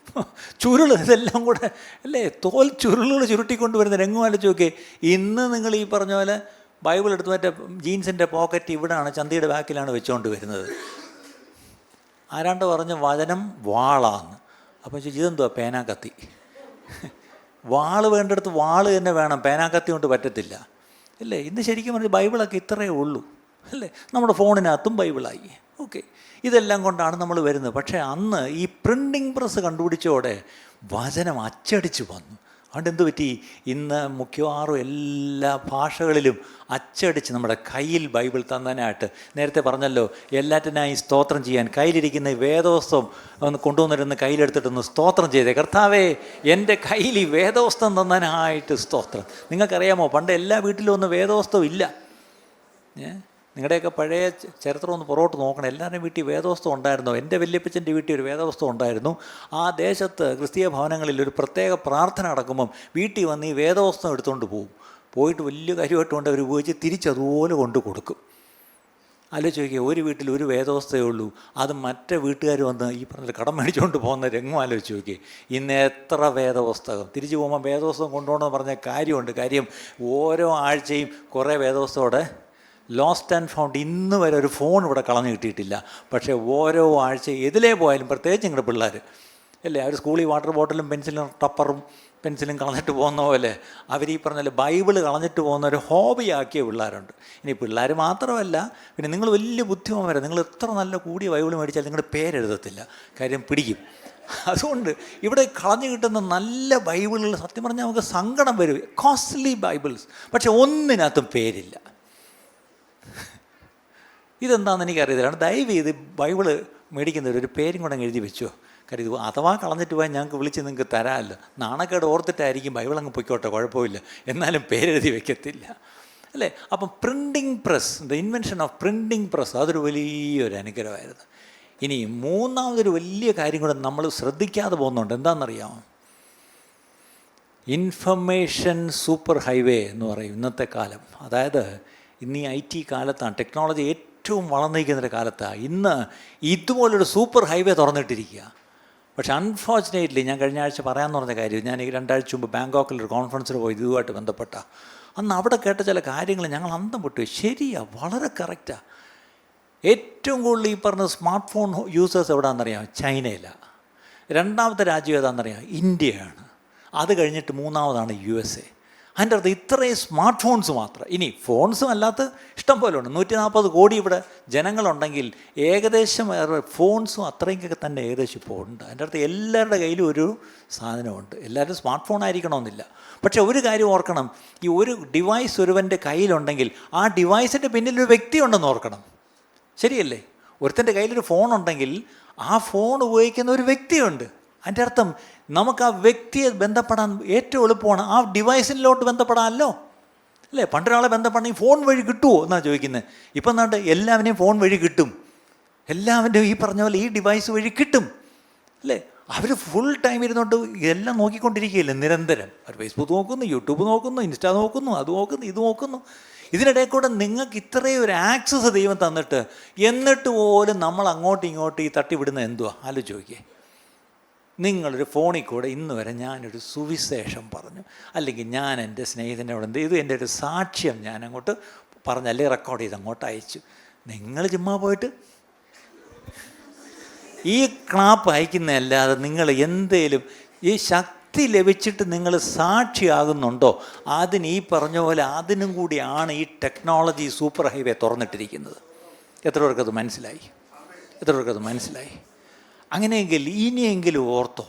A: ചുരുൾ, ഇതെല്ലാം കൂടെ, അല്ലേ? തോൽ ചുരുളുകൾ ചുരുട്ടിക്കൊണ്ട് വരുന്ന രംഗം ആലോചിച്ച് നോക്കിയേ. ഇന്ന് നിങ്ങൾ ഈ പറഞ്ഞ പോലെ ബൈബിൾ എടുത്ത് മറ്റേ ജീൻസിൻ്റെ പോക്കറ്റ് ഇവിടെയാണ്, ചന്തിയുടെ ബാക്കിലാണ് വെച്ചുകൊണ്ട് വരുന്നത്. ആരാണ്ട് പറഞ്ഞ് വചനം വാളാന്ന്. അപ്പം ചോദിച്ചു ഇതെന്തുവാ? പേനാക്കത്തി. വാള് വേണ്ടടുത്ത് വാള് തന്നെ വേണം, പേനാക്കത്തി കൊണ്ട് പറ്റത്തില്ല അല്ലേ? ഇന്ന് ശരിക്കും പറഞ്ഞാൽ ബൈബിളൊക്കെ ഇത്രയേ ഉള്ളൂ അല്ലേ? നമ്മുടെ ഫോണിനകത്തും ബൈബിളായി. ഓക്കെ, ഇതെല്ലാം കൊണ്ടാണ് നമ്മൾ വരുന്നത്. പക്ഷേ അന്ന് ഈ പ്രിൻറ്റിങ് പ്രസ് കണ്ടുപിടിച്ചോടെ വചനം അച്ചടിച്ച് വന്നു. അതുകൊണ്ട് എന്ത് പറ്റി? ഇന്ന് മിക്കവാറും എല്ലാ ഭാഷകളിലും അച്ചടിച്ച് നമ്മുടെ കയ്യിൽ ബൈബിൾ തന്നതിനായിട്ട്, നേരത്തെ പറഞ്ഞല്ലോ, എല്ലാറ്റിനായി സ്തോത്രം ചെയ്യാൻ കയ്യിലിരിക്കുന്ന ഈ വേദോസ്തവം ഒന്ന് കൊണ്ടുവന്നിരുന്ന് കയ്യിലെടുത്തിട്ടൊന്ന് സ്തോത്രം ചെയ്തേ. കർത്താവേ, എൻ്റെ കയ്യിൽ ഈ വേദോസ്തം തന്നതിനായിട്ട് സ്തോത്രം. നിങ്ങൾക്കറിയാമോ, പണ്ട് എല്ലാ വീട്ടിലും ഒന്നും വേദോസ്തവം ഇല്ല. നിങ്ങളുടെയൊക്കെ പഴയ ചരിത്രം ഒന്ന് പുറകോട്ട് നോക്കണം. എല്ലാവരുടെയും വീട്ടിൽ വേദോസ്തം ഉണ്ടായിരുന്നു. എൻ്റെ വല്യപ്പച്ചൻ്റെ വീട്ടിൽ ഒരു വേദോസ്തം ഉണ്ടായിരുന്നു. ആ ദേശത്ത് ക്രിസ്തീയ ഭവനങ്ങളിൽ ഒരു പ്രത്യേക പ്രാർത്ഥന നടക്കുമ്പം വീട്ടിൽ വന്ന് ഈ വേദോസ്തം എടുത്തുകൊണ്ട് പോകും. പോയിട്ട് വലിയ കാര്യമായിട്ട് കൊണ്ട് അവർ ഉപയോഗിച്ച് തിരിച്ചതുപോലെ കൊണ്ട് കൊടുക്കും. ആലോചിച്ച് നോക്കിയാൽ ഒരു വീട്ടിൽ ഒരു വേദോസ്തയേ ഉള്ളൂ, അത് മറ്റേ വീട്ടുകാർ വന്ന് ഈ പറഞ്ഞ കടം മേടിച്ചുകൊണ്ട് പോകുന്ന രംഗം ആലോചിച്ച് നോക്കി. ഇന്ന് എത്ര വേദപുസ്തകം തിരിച്ചു പോകുമ്പോൾ വേദോസ്തം കൊണ്ടുപോകണമെന്ന് പറഞ്ഞ കാര്യമുണ്ട്. കാര്യം ഓരോ ആഴ്ചയും കുറേ വേദോസ്തോടെ ലോസ്റ്റ് ആൻഡ് ഫൗണ്ട്. ഇന്ന് വരെ ഒരു ഫോൺ ഇവിടെ കളഞ്ഞു കിട്ടിയിട്ടില്ല. പക്ഷേ ഓരോ ആഴ്ച എതിലേ പോയാലും, പ്രത്യേകിച്ച് നിങ്ങളുടെ പിള്ളേർ അല്ലേ, അവർ സ്കൂളിൽ വാട്ടർ ബോട്ടിലും പെൻസിലും ടപ്പറും പെൻസിലും കളഞ്ഞിട്ട് പോകുന്ന പോലെ അവർ ഈ പറഞ്ഞാൽ ബൈബിള് കളഞ്ഞിട്ട് പോകുന്ന ഒരു ഹോബിയാക്കിയ പിള്ളേരുണ്ട്. ഇനി പിള്ളേർ മാത്രമല്ല, പിന്നെ നിങ്ങൾ വലിയ ബുദ്ധിമാന്മാരെ, നിങ്ങൾ എത്ര നല്ല കൂടിയ ബൈബിൾ മേടിച്ചാൽ നിങ്ങളുടെ പേരെഴുതത്തില്ല, കാര്യം പിടിക്കും. അതുകൊണ്ട് ഇവിടെ കളഞ്ഞു കിട്ടുന്ന നല്ല ബൈബിളുകൾ സത്യം പറഞ്ഞാൽ നമുക്ക് സങ്കടം വരും. കോസ്റ്റ്ലി ബൈബിൾസ്, പക്ഷെ ഒന്നിനകത്തും പേരില്ല. ഇതെന്താണെന്ന് എനിക്കറിയത്തില്ല. ദയവ് ചെയ്ത് ബൈബിള് മേടിക്കുന്നവർ ഒരു പേരും കൂടെ എഴുതി വെച്ചോ. കാര്യം ഇത് അഥവാ കളഞ്ഞിട്ട് പോയാൽ ഞങ്ങൾക്ക് വിളിച്ച് നിങ്ങൾക്ക് തരാമല്ലോ. നാണക്കേട് ഓർത്തിട്ടായിരിക്കും ബൈബിൾ അങ്ങ് പൊയ്ക്കോട്ടെ, കുഴപ്പമില്ല, എന്നാലും പേരെഴുതി വെക്കത്തില്ല അല്ലേ? അപ്പം printing press, the invention of printing press, അതൊരു വലിയൊരു അനുഗ്രഹമായിരുന്നു. ഇനി മൂന്നാമതൊരു വലിയ കാര്യം കൂടെ നമ്മൾ ശ്രദ്ധിക്കാതെ പോകുന്നുണ്ട്. എന്താണെന്നറിയാമോ? ഇൻഫർമേഷൻ സൂപ്പർ ഹൈവേ എന്ന് പറയും ഇന്നത്തെ കാലം. അതായത് ഇന്ന് ഈ IT കാലത്താണ്, ടെക്നോളജി ഏറ്റവും വളർന്നിരിക്കുന്നൊരു കാലത്താണ്. ഇന്ന് ഇതുപോലൊരു സൂപ്പർ ഹൈവേ തുറന്നിട്ടിരിക്കുക. പക്ഷേ അൺഫോർച്ചുനേറ്റ്ലി ഞാൻ കഴിഞ്ഞ ആഴ്ച പറയാമെന്ന് പറഞ്ഞ കാര്യം, ഞാൻ ഈ 2 ആഴ്ച മുമ്പ് ബാങ്കോക്കിലൊരു കോൺഫറൻസിൽ പോയി ഇതുമായിട്ട് ബന്ധപ്പെട്ട. അന്ന് അവിടെ കേട്ട ചില കാര്യങ്ങൾ ഞങ്ങൾ അന്തം വിട്ടു. ശരിയാണ്, വളരെ കറക്റ്റാണ്. ഏറ്റവും കൂടുതൽ ഈ പറഞ്ഞ സ്മാർട്ട് ഫോൺ യൂസേഴ്സ് എവിടെയാണെന്നറിയാം? ചൈനയിലാണ്. രണ്ടാമത്തെ രാജ്യം ഏതാണെന്നറിയാം? ഇന്ത്യയാണ്. അത് കഴിഞ്ഞിട്ട് മൂന്നാമതാണ് USA. അതിൻ്റെ അർത്ഥം ഇത്രയും സ്മാർട്ട് ഫോൺസ് മാത്രം. ഇനി ഫോൺസും അല്ലാത്ത ഇഷ്ടം പോലെ ഉണ്ട്. 140 കോടി ഇവിടെ ജനങ്ങളുണ്ടെങ്കിൽ ഏകദേശം ഫോൺസും അത്രയൊക്കെ തന്നെ ഏകദേശം ഇപ്പോൾ ഉണ്ട്. അതിൻ്റെ അർത്ഥം എല്ലാവരുടെ കയ്യിലും ഒരു സാധനമുണ്ട്. എല്ലാവരും സ്മാർട്ട് ഫോൺ ആയിരിക്കണമെന്നില്ല. പക്ഷേ ഒരു കാര്യം ഓർക്കണം, ഈ ഒരു ഡിവൈസ് ഒരുവൻ്റെ കയ്യിലുണ്ടെങ്കിൽ ആ ഡിവൈസിൻ്റെ പിന്നിലൊരു വ്യക്തി ഉണ്ടെന്ന് ഓർക്കണം. ശരിയല്ലേ? ഒരുത്തൻ്റെ കയ്യിലൊരു ഫോണുണ്ടെങ്കിൽ ആ ഫോൺ ഉപയോഗിക്കുന്ന ഒരു വ്യക്തിയുണ്ട്. അതിൻ്റെ അർത്ഥം നമുക്ക് ആ വ്യക്തിയെ ബന്ധപ്പെടാൻ ഏറ്റവും എളുപ്പമാണ് ആ ഡിവൈസിലോട്ട് ബന്ധപ്പെടാമല്ലോ അല്ലേ? പണ്ടൊരാളെ ബന്ധപ്പെടണമെങ്കിൽ ഫോൺ വഴി കിട്ടുമോ എന്നാണ് ചോദിക്കുന്നത്. ഇപ്പം എന്നാണ്ട് എല്ലാവരെയും ഫോൺ വഴി കിട്ടും. എല്ലാവരുടെയും ഈ പറഞ്ഞ പോലെ ഈ ഡിവൈസ് വഴി കിട്ടും അല്ലേ? അവർ ഫുൾ ടൈം ഇരുന്നോട്ട് ഇതെല്ലാം നോക്കിക്കൊണ്ടിരിക്കുകയില്ലേ നിരന്തരം. അവർ ഫേസ്ബുക്ക് നോക്കുന്നു, യൂട്യൂബ് നോക്കുന്നു, ഇൻസ്റ്റാ നോക്കുന്നു, അത് നോക്കുന്നു, ഇത് നോക്കുന്നു. ഇതിനിടയിൽ കൂടെ നിങ്ങൾക്ക് ഇത്രയും ഒരു ആക്സസ് ദൈവം തന്നിട്ട് എന്നിട്ട് പോലും നമ്മൾ അങ്ങോട്ടും ഇങ്ങോട്ടും ഈ തട്ടിവിടുന്ന എന്തുവാ ആലോചിച്ച് നോക്കിയേ. നിങ്ങളൊരു ഫോണിൽ കൂടെ ഇന്ന് വരെ ഞാനൊരു സുവിശേഷം പറഞ്ഞു, അല്ലെങ്കിൽ ഞാൻ എൻ്റെ സ്നേഹിതനോട് ഇത് എൻ്റെ ഒരു സാക്ഷ്യം ഞാൻ അങ്ങോട്ട് പറഞ്ഞു, അല്ലെങ്കിൽ റെക്കോർഡ് ചെയ്ത് അങ്ങോട്ട് അയച്ചു. നിങ്ങൾ ചുമ്മാ പോയിട്ട് ഈ ക്ലാപ്പ് അയക്കുന്നതല്ലാതെ നിങ്ങൾ എന്തേലും ഈ ശക്തി ലഭിച്ചിട്ട് നിങ്ങൾ സാക്ഷിയാകുന്നുണ്ടോ? അതിന് ഈ പറഞ്ഞ പോലെ അതിനും കൂടിയാണ് ഈ ടെക്നോളജി സൂപ്പർ ഹൈവേ തുറന്നിട്ടിരിക്കുന്നത്. എത്ര പേർക്കത് മനസ്സിലായി? എത്ര പേർക്കത് മനസ്സിലായി? അങ്ങനെയെങ്കിൽ ഇനിയെങ്കിലും ഓർത്തോ,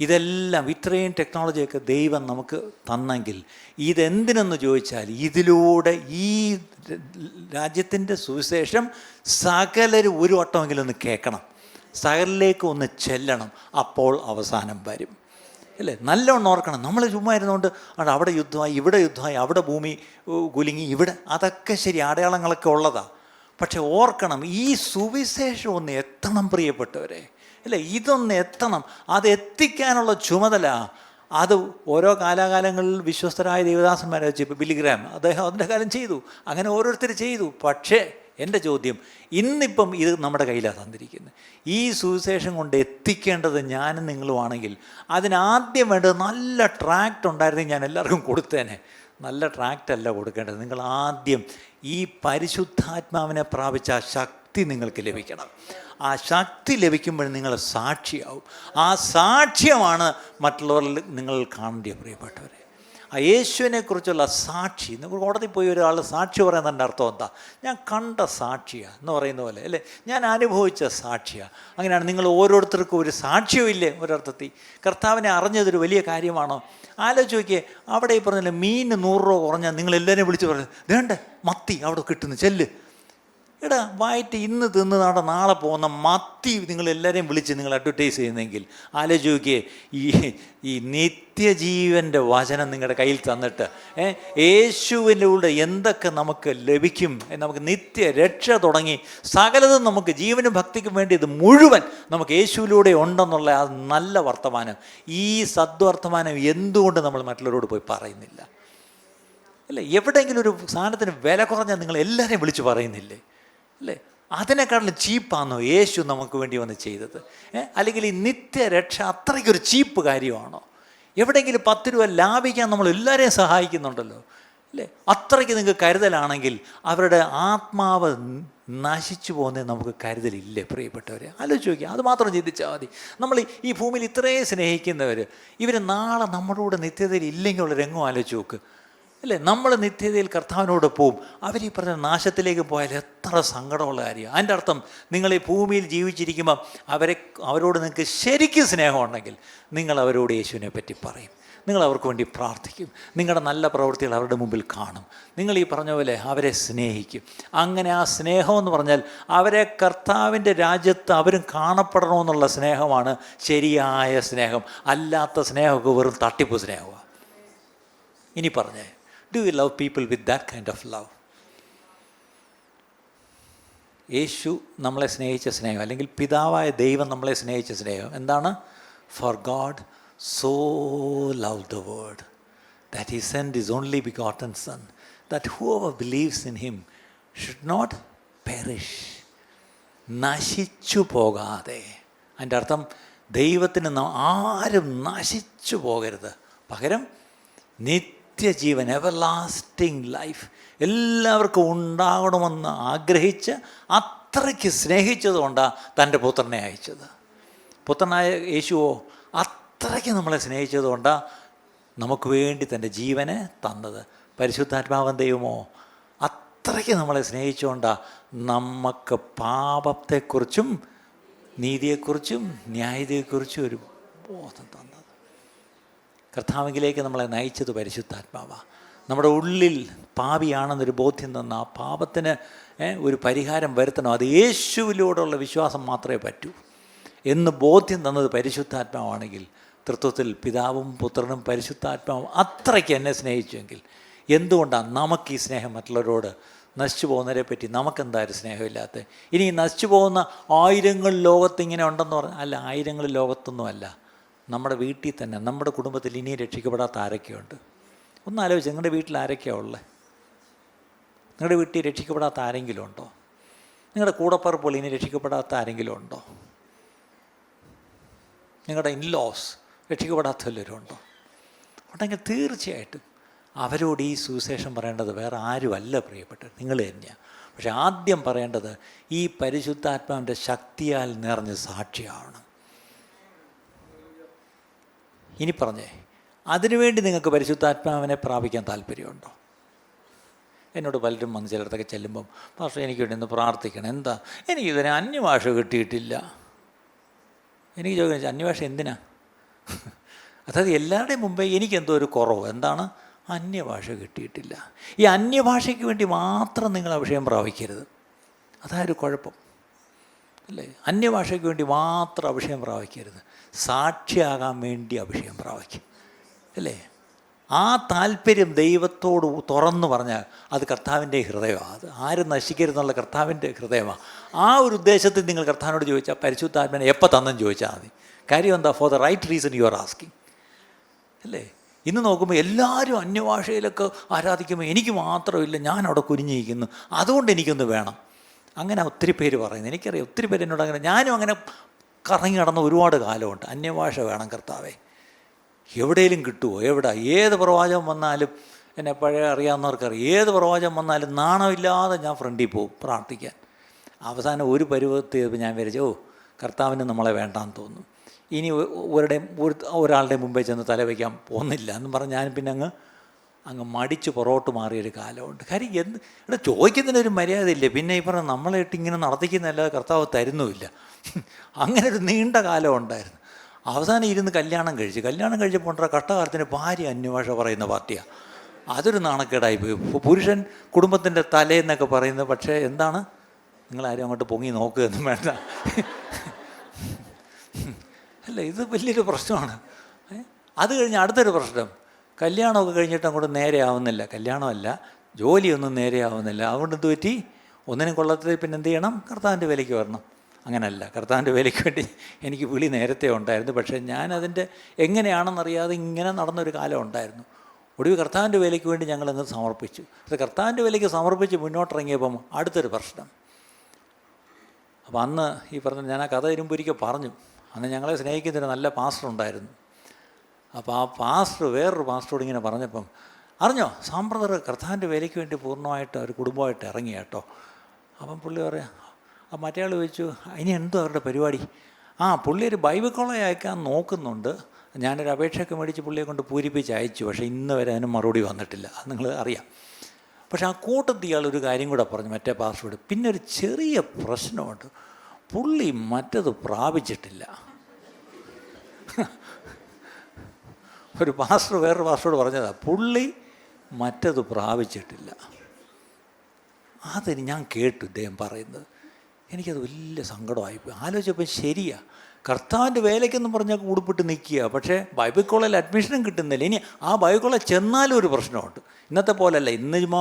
A: ഇതെല്ലാം ഇത്രയും ടെക്നോളജിയൊക്കെ ദൈവം നമുക്ക് തന്നെങ്കിൽ ഇതെന്തിനെന്ന് ചോദിച്ചാൽ ഇതിലൂടെ ഈ രാജ്യത്തിൻ്റെ സുവിശേഷം സകലരും ഒരു വട്ടമെങ്കിലും ഒന്ന് കേൾക്കണം, സകലിലേക്ക് ഒന്ന് ചെല്ലണം. അപ്പോൾ അവസാനം വരും അല്ലേ? നല്ലോണം ഓർക്കണം. നമ്മൾ ചുമ്മാ ഇരുന്നുകൊണ്ട് അവിടെ യുദ്ധമായി, ഇവിടെ യുദ്ധമായി, അവിടെ ഭൂമി കുലുങ്ങി, ഇവിടെ അതൊക്കെ ശരി, അടയാളങ്ങളൊക്കെ ഉള്ളതാണ്. പക്ഷെ ഓർക്കണം, ഈ സുവിശേഷം ഒന്ന് എത്തണം പ്രിയപ്പെട്ടവരെ അല്ലേ? ഇതൊന്ന് എത്തണം. അത് എത്തിക്കാനുള്ള ചുമതല അത് ഓരോ കാലാകാലങ്ങളിൽ വിശ്വസ്തരായ ദേവദാസന്മാരെ വെച്ച്, ഇപ്പോൾ ബില്ലിഗ്രാം അദ്ദേഹം അതിൻ്റെ കാലം ചെയ്തു, അങ്ങനെ ഓരോരുത്തർ ചെയ്തു. പക്ഷേ എൻ്റെ ചോദ്യം, ഇന്നിപ്പം ഇത് നമ്മുടെ കയ്യിലാണ് തന്നിരിക്കുന്നത്. ഈ സുവിശേഷം കൊണ്ട് എത്തിക്കേണ്ടത് ഞാനും നിങ്ങളുമാണെങ്കിൽ അതിനാദ്യം വേണ്ടത് നല്ല ട്രാക്റ്റ് ഉണ്ടായിരുന്നെങ്കിൽ ഞാൻ എല്ലാവർക്കും കൊടുത്തേനെ. നല്ല ട്രാക്റ്റല്ല കൊടുക്കേണ്ടത്. നിങ്ങൾ ആദ്യം ഈ പരിശുദ്ധാത്മാവിനെ പ്രാപിച്ച ആ ശക്തി നിങ്ങൾക്ക് ലഭിക്കണം. ആ ശക്തി ലഭിക്കുമ്പോൾ നിങ്ങൾ സാക്ഷിയാവും. ആ സാക്ഷ്യമാണ് മറ്റുള്ളവരിൽ നിങ്ങൾ കാണേണ്ടത് പ്രിയപ്പെട്ടവരെ. ആ യേശുവിനെക്കുറിച്ചുള്ള സാക്ഷി. നിങ്ങൾ കോടതി പോയി ഒരാൾ സാക്ഷി പറയുന്നതിൻ്റെ അർത്ഥം എന്താ? ഞാൻ കണ്ട സാക്ഷിയാണ് എന്ന് പറയുന്ന പോലെ അല്ലേ, ഞാൻ അനുഭവിച്ച സാക്ഷിയാണ്. അങ്ങനെയാണ് നിങ്ങൾ ഓരോരുത്തർക്കും ഒരു സാക്ഷ്യവും ഇല്ലേ ഒരർത്ഥത്തിൽ. കർത്താവിനെ അറിഞ്ഞതൊരു വലിയ കാര്യമാണോ? ആലോചിച്ച് നോക്കിയേ, അവിടെ ഈ പറഞ്ഞില്ലേ മീൻ 100 രൂപ കുറഞ്ഞാൽ നിങ്ങളെല്ലാവരെയും വിളിച്ച് പറഞ്ഞു വേണ്ട മത്തി അവിടെ കിട്ടുന്നു ചെല്ല്. എടാ വയറ്റ് ഇന്ന് തിന്ന് നാളെ പോകുന്ന മത്തി നിങ്ങളെല്ലാവരെയും വിളിച്ച് നിങ്ങൾ അഡ്വർടൈസ് ചെയ്യുന്നെങ്കിൽ ആലോചിച്ച് നോക്കിയേ, ഈ നിത്യജീവൻ്റെ വചനം നിങ്ങളുടെ കയ്യിൽ തന്നിട്ട് യേശുവിലൂടെ എന്തൊക്കെ നമുക്ക് ലഭിക്കും, നമുക്ക് നിത്യ രക്ഷ തുടങ്ങി സകലതും നമുക്ക് ജീവനും ഭക്തിക്കും വേണ്ടി ഇത് മുഴുവൻ നമുക്ക് യേശുവിലൂടെ ഉണ്ടെന്നുള്ള ആ നല്ല വർത്തമാനം, ഈ സദ്വർത്തമാനം എന്തുകൊണ്ട് നമ്മൾ മറ്റുള്ളവരോട് പോയി പറയുന്നില്ല? അല്ലേ, എവിടെയെങ്കിലും ഒരു സാധനത്തിന് വില കുറഞ്ഞാൽ നിങ്ങൾ എല്ലാവരെയും വിളിച്ച് പറയുന്നില്ലേ? അല്ലേ, അതിനേക്കാളും ചീപ്പാണോ യേശു നമുക്ക് വേണ്ടി വന്ന് ചെയ്തത്? അല്ലെങ്കിൽ ഈ നിത്യരക്ഷ അത്രയ്ക്കൊരു ചീപ്പ് കാര്യമാണോ? എവിടെയെങ്കിലും 10 രൂപ ലാഭിക്കാൻ നമ്മൾ എല്ലാവരെയും സഹായിക്കുന്നുണ്ടല്ലോ അല്ലേ. അത്രയ്ക്ക് നിങ്ങൾക്ക് കരുതലാണെങ്കിൽ അവരുടെ ആത്മാവ് നശിച്ചു പോകുന്നത് നമുക്ക് കരുതലില്ലേ പ്രിയപ്പെട്ടവരെ? ആലോചിച്ച് നോക്കിയാൽ അത് മാത്രം ചിന്തിച്ചാൽ മതി. നമ്മൾ ഈ ഭൂമിയിൽ ഇത്രയും സ്നേഹിക്കുന്നവർ ഇവർ നാളെ നമ്മുടെ കൂടെ നിത്യതയിൽ ഇല്ലെങ്കിൽ ഉള്ള രംഗം ആലോചിച്ച് നോക്ക് അല്ലേ. നമ്മൾ നിത്യതയിൽ കർത്താവിനോട് പോവും, അവർ ഈ പറഞ്ഞ നാശത്തിലേക്ക് പോയാൽ എത്ര സങ്കടമുള്ള കാര്യമാണ്. അതിൻ്റെ അർത്ഥം നിങ്ങൾ ഈ ഭൂമിയിൽ ജീവിച്ചിരിക്കുമ്പം അവരോട് നിങ്ങൾക്ക് ശരിക്കും സ്നേഹമുണ്ടെങ്കിൽ നിങ്ങൾ അവരോട് യേശുവിനെ പറ്റി പറയും, നിങ്ങൾ അവർക്ക് വേണ്ടി പ്രാർത്ഥിക്കും, നിങ്ങളുടെ നല്ല പ്രവൃത്തികൾ അവരുടെ മുമ്പിൽ കാണും, നിങ്ങൾ ഈ പറഞ്ഞ പോലെ അവരെ സ്നേഹിക്കും. അങ്ങനെ ആ സ്നേഹമെന്ന് പറഞ്ഞാൽ അവരെ കർത്താവിൻ്റെ രാജ്യത്ത് അവരും കാണപ്പെടണമെന്നുള്ള സ്നേഹമാണ് ശരിയായ സ്നേഹം. അല്ലാത്ത സ്നേഹമൊക്കെ വെറും തട്ടിപ്പ് സ്നേഹമാണ്. ഇനി പറഞ്ഞേ, do you love people with that kind of love? യേശു നമ്മളെ സ്നേഹിച്ച സ്നേഹം, അല്ലെങ്കിൽ പിതാവായ ദൈവം നമ്മളെ സ്നേഹിച്ച സ്നേഹം എന്താണ്? For God so loved the world that he sent his only begotten Son, that whoever believes in him should not perish, നശിച്ചു പോകാതെ. അതിൻ്റെ അർത്ഥം ദൈവത്തിന് ആരും നശിച്ചു പോകരുത്, പകരം നിത്യജീവൻ, എവർലാസ്റ്റിംഗ് ലൈഫ് എല്ലാവർക്കും ഉണ്ടാകണമെന്ന് ആഗ്രഹിച്ച് അത്രയ്ക്ക് സ്നേഹിച്ചതുകൊണ്ടാണ് തൻ്റെ പുത്രനെ അയച്ചത്. പുത്രനായ യേശുവോ അത്രയ്ക്ക് നമ്മളെ സ്നേഹിച്ചതുകൊണ്ടാണ് നമുക്ക് വേണ്ടി തൻ്റെ ജീവനെ തന്നത്. പരിശുദ്ധാത്മാവൻ ദൈവമോ അത്രയ്ക്ക് നമ്മളെ സ്നേഹിച്ചുകൊണ്ടാണ് നമുക്ക് പാപത്തെക്കുറിച്ചും നീതിയെക്കുറിച്ചും ന്യായതയെക്കുറിച്ചും ഒരു ബോധം തന്നത്. കർത്താവിലേക്ക് നമ്മളെ നയിച്ചത് പരിശുദ്ധാത്മാവാണ്. നമ്മുടെ ഉള്ളിൽ പാപിയാണെന്നൊരു ബോധ്യം തന്ന ആ പാപത്തിന് ഒരു പരിഹാരം വരുത്തണം, അത് യേശുവിലൂടെയുള്ള വിശ്വാസം മാത്രമേ പറ്റൂ എന്ന് ബോധ്യം തന്നത് പരിശുദ്ധാത്മാവാണെങ്കിൽ, തൃത്വത്തിൽ പിതാവും പുത്രനും പരിശുദ്ധാത്മാവും അത്രയ്ക്ക് എന്നെ സ്നേഹിച്ചുവെങ്കിൽ എന്തുകൊണ്ടാണ് നമുക്ക് ഈ സ്നേഹം മറ്റുള്ളവരോട്? നശിച്ചു പോകുന്നവരെ പറ്റി നമുക്കെന്തായാലും സ്നേഹമില്ലാത്ത? ഇനി നശിച്ചു പോകുന്ന 1000 ലോകത്തിങ്ങനെ ഉണ്ടെന്ന് പറഞ്ഞാൽ അല്ല, 1000 ലോകത്തൊന്നുമല്ല, നമ്മുടെ വീട്ടിൽ തന്നെ, നമ്മുടെ കുടുംബത്തിൽ ഇനിയും രക്ഷിക്കപ്പെടാത്ത ആരൊക്കെയുണ്ട്? ഒന്ന് ആലോചിച്ച്, നിങ്ങളുടെ വീട്ടിൽ ആരൊക്കെയാണ് ഉള്ളത്? നിങ്ങളുടെ വീട്ടിൽ രക്ഷിക്കപ്പെടാത്ത ആരെങ്കിലും ഉണ്ടോ? നിങ്ങളുടെ കൂടപ്പറപ്പുകൾ ഇനി രക്ഷിക്കപ്പെടാത്ത ആരെങ്കിലും ഉണ്ടോ? നിങ്ങളുടെ ഇൻലോസ് രക്ഷിക്കപ്പെടാത്തവരും ഉണ്ടോ? ഉണ്ടെങ്കിൽ തീർച്ചയായിട്ടും അവരോട് ഈ സുവിശേഷം പറയേണ്ടത് വേറെ ആരുമല്ല പ്രിയപ്പെട്ടത്, നിങ്ങൾ തന്നെയാണ്. പക്ഷെ ആദ്യം പറയേണ്ടത് ഈ പരിശുദ്ധാത്മാവിൻ്റെ ശക്തിയാൽ നിറഞ്ഞ സാക്ഷിയാണ്. ഇനി പറഞ്ഞേ, അതിനുവേണ്ടി നിങ്ങൾക്ക് പരിശുദ്ധാത്മാവിനെ പ്രാപിക്കാൻ താല്പര്യമുണ്ടോ? എന്നോട് പലരും വന്ന് ചിലയിടത്തൊക്കെ ചെല്ലുമ്പം പക്ഷേ എനിക്ക് വേണ്ടി ഒന്ന് പ്രാർത്ഥിക്കണം. എന്താ, എനിക്കിതിന് അന്യഭാഷ കിട്ടിയിട്ടില്ല. എനിക്ക് ചോദിക്കുന്നത് അന്യഭാഷ എന്തിനാ? അതായത് എല്ലാവരുടെയും മുമ്പേ എനിക്കെന്തോ ഒരു കുറവ്. എന്താണ്? അന്യഭാഷ കിട്ടിയിട്ടില്ല. ഈ അന്യഭാഷയ്ക്ക് വേണ്ടി മാത്രം നിങ്ങൾ അഭിഷേകം പ്രാപിക്കരുത്, അതായൊരു കുഴപ്പം അല്ലേ. അന്യഭാഷയ്ക്ക് വേണ്ടി മാത്രം അഭിഷേകം പ്രാപിക്കരുത്, സാക്ഷിയാകാൻ വേണ്ടി അഭിഷേകം പ്രാപിക്കും അല്ലേ. ആ താല്പര്യം ദൈവത്തോട് തുറന്നു പറഞ്ഞാൽ അത് കർത്താവിൻ്റെ ഹൃദയമാണ്. അത് ആരും നശിക്കരുതെന്നുള്ള കർത്താവിൻ്റെ ഹൃദയമാണ്. ആ ഒരു ഉദ്ദേശത്തിൽ നിങ്ങൾ കർത്താവിനോട് ചോദിച്ചാൽ പരിശുദ്ധാത്മാവിനെ എപ്പോൾ തന്നെന്ന് ചോദിച്ചാൽ മതി. കാര്യം എന്താ? For the right reason you are asking അല്ലേ. ഇന്ന് നോക്കുമ്പോൾ എല്ലാവരും അന്യഭാഷയിലൊക്കെ ആരാധിക്കുമ്പോൾ എനിക്ക് മാത്രമില്ല, ഞാൻ അവിടെ കുനിഞ്ഞിരിക്കുന്നു, അതുകൊണ്ട് എനിക്കൊന്ന് വേണം. അങ്ങനെ ഒത്തിരി പേര് പറയുന്നത് എനിക്കറിയാം. ഒത്തിരി പേര് എന്നോട് അങ്ങനെ, ഞാനും അങ്ങനെ കറങ്ങി നടന്ന ഒരുപാട് കാലമുണ്ട്. അന്യഭാഷ വേണം കർത്താവേ, എവിടെയെങ്കിലും കിട്ടുമോ? എവിടെ ഏത് പ്രവാചകം വന്നാലും എന്നെ പഴയ അറിയാവുന്നവർക്കറിയാം, ഏത് പ്രവചനം വന്നാലും നാണമില്ലാതെ ഞാൻ ഫ്രണ്ടിൽ പോകും പ്രാർത്ഥിക്കാൻ. അവസാനം ഒരു പരുവത്തിൽ ഞാൻ വിചാരിച്ചു, കർത്താവിന് നമ്മളെ വേണ്ടാന്ന് തോന്നുന്നു, ഇനി ഒരാളുടെ മുമ്പേ ചെന്ന് തലവയ്ക്കാൻ പോകുന്നില്ല എന്ന് പറഞ്ഞ് ഞാൻ പിന്നെ അങ്ങ് മടിച്ച് പുറകോട്ട് മാറിയൊരു കാലമുണ്ട്. കാര്യം ഇവിടെ ചോദിക്കുന്നതിനൊരു മര്യാദയില്ലേ, പിന്നെ ഈ പറഞ്ഞ നമ്മളെ ഇട്ട് ഇങ്ങനെ നടത്തിക്കുന്നതല്ലാതെ കർത്താവ് തരുന്നുമില്ല. അങ്ങനെ ഒരു നീണ്ട കാലം ഉണ്ടായിരുന്നു. അവസാനം ഇരുന്ന് കല്യാണം കഴിച്ചപ്പോൾ കഷ്ടകാലത്തിന് ഭാര്യ അന്യഭാഷ പറയുന്ന പാർട്ടിയാണ്. അതൊരു നാണക്കേടായി പോയി. പുരുഷൻ കുടുംബത്തിൻ്റെ തലേന്നൊക്കെ പറയുന്നത്, പക്ഷേ എന്താണ്, നിങ്ങളാരും അങ്ങോട്ട് പൊങ്ങി നോക്കുകയൊന്നും വേണ്ട. അല്ല, ഇത് വലിയൊരു പ്രശ്നമാണ്. അത് കഴിഞ്ഞ് അടുത്തൊരു പ്രശ്നം, കല്യാണമൊക്കെ കഴിഞ്ഞിട്ട് അങ്ങോട്ട് നേരെ ആവുന്നില്ല, കല്യാണമല്ല ജോലിയൊന്നും നേരെ ആവുന്നില്ല. അതുകൊണ്ട് എന്ത് പറ്റി, ഒന്നിനും കൊള്ളത്തിൽ പിന്നെ എന്ത് ചെയ്യണം, കർത്താവിൻ്റെ വേലയ്ക്ക് വരണം. അങ്ങനല്ല, കർത്താവിൻ്റെ വേലയ്ക്ക് വേണ്ടി എനിക്ക് വിളി നേരത്തെ ഉണ്ടായിരുന്നു, പക്ഷേ ഞാനതിൻ്റെ എങ്ങനെയാണെന്നറിയാതെ ഇങ്ങനെ നടന്നൊരു കാലം ഉണ്ടായിരുന്നു. ഒടുവിൽ കർത്താവിൻ്റെ വേലയ്ക്ക് വേണ്ടി ഞങ്ങളങ്ങ് സമർപ്പിച്ചു. അത് കർത്താവിൻ്റെ വേലയ്ക്ക് സമർപ്പിച്ച് മുന്നോട്ടിറങ്ങിയപ്പം അടുത്തൊരു പ്രശ്നം. അപ്പോൾ അന്ന് ഈ പറഞ്ഞ ഞാൻ ആ കഥ ഇരുമ്പൊരിക്കൽ പറഞ്ഞു, അന്ന് ഞങ്ങളെ സ്നേഹിക്കുന്നൊരു നല്ല പാസ്റ്റർ ഉണ്ടായിരുന്നു. അപ്പോൾ ആ പാസ്റ്റർ വേറൊരു പാസ്റ്ററോട് ഇങ്ങനെ പറഞ്ഞപ്പം, അറിഞ്ഞോ സാമ്പ്രദർ കർത്താവിൻ്റെ വേലയ്ക്ക് വേണ്ടി പൂർണ്ണമായിട്ട് ഒരു കുടുംബമായിട്ട് ഇറങ്ങി കേട്ടോ. അപ്പം പുള്ളി പറയാം, അപ്പം മറ്റേ ആൾ ചോദിച്ചു, ഇനി എന്തോ അവരുടെ പരിപാടി? പുള്ളി ഒരു ബൈബിൾ കോളേജ് അയക്കാൻ നോക്കുന്നുണ്ട്. ഞാനൊരു അപേക്ഷയൊക്കെ മേടിച്ച് പുള്ളിയെ കൊണ്ട് പൂരിപ്പിച്ച് അയച്ചു, പക്ഷേ ഇന്ന് വരെ അതിന് മറുപടി വന്നിട്ടില്ല. അത് നിങ്ങൾ അറിയാം. പക്ഷേ ആ കൂട്ടത്തിൽ ഇയാളൊരു കാര്യം കൂടെ പറഞ്ഞു, മറ്റേ പാസ്റ്ററോട്, പിന്നെ ഒരു ചെറിയ പ്രശ്നമുണ്ട്, പുള്ളി മറ്റത് പ്രാപിച്ചിട്ടില്ല. ഒരു പാസ്റ്റർ വേറൊരു പാസ്റ്ററോട് പറഞ്ഞതാണ്, പുള്ളി മറ്റത് പ്രാപിച്ചിട്ടില്ല. അതിന് ഞാൻ കേട്ടു ഇദ്ദേഹം പറയുന്നത്, എനിക്കത് വലിയ സങ്കടമായിപ്പോയി. ആലോചിച്ചപ്പോൾ ശരിയാ, കർത്താവിൻ്റെ വേലയ്ക്കെന്ന് പറഞ്ഞാൽ ഉടുപ്പിട്ട് നിൽക്കുക, പക്ഷേ ബൈബിൾ കോളേജിൽ അഡ്മിഷനും കിട്ടുന്നില്ല. ഇനി ആ ബൈബിൾ കോളേജ് ചെന്നാലും ഒരു പ്രശ്നമുണ്ട്. ഇന്നത്തെ പോലല്ല, ഇന്ന് ചുമ്മാ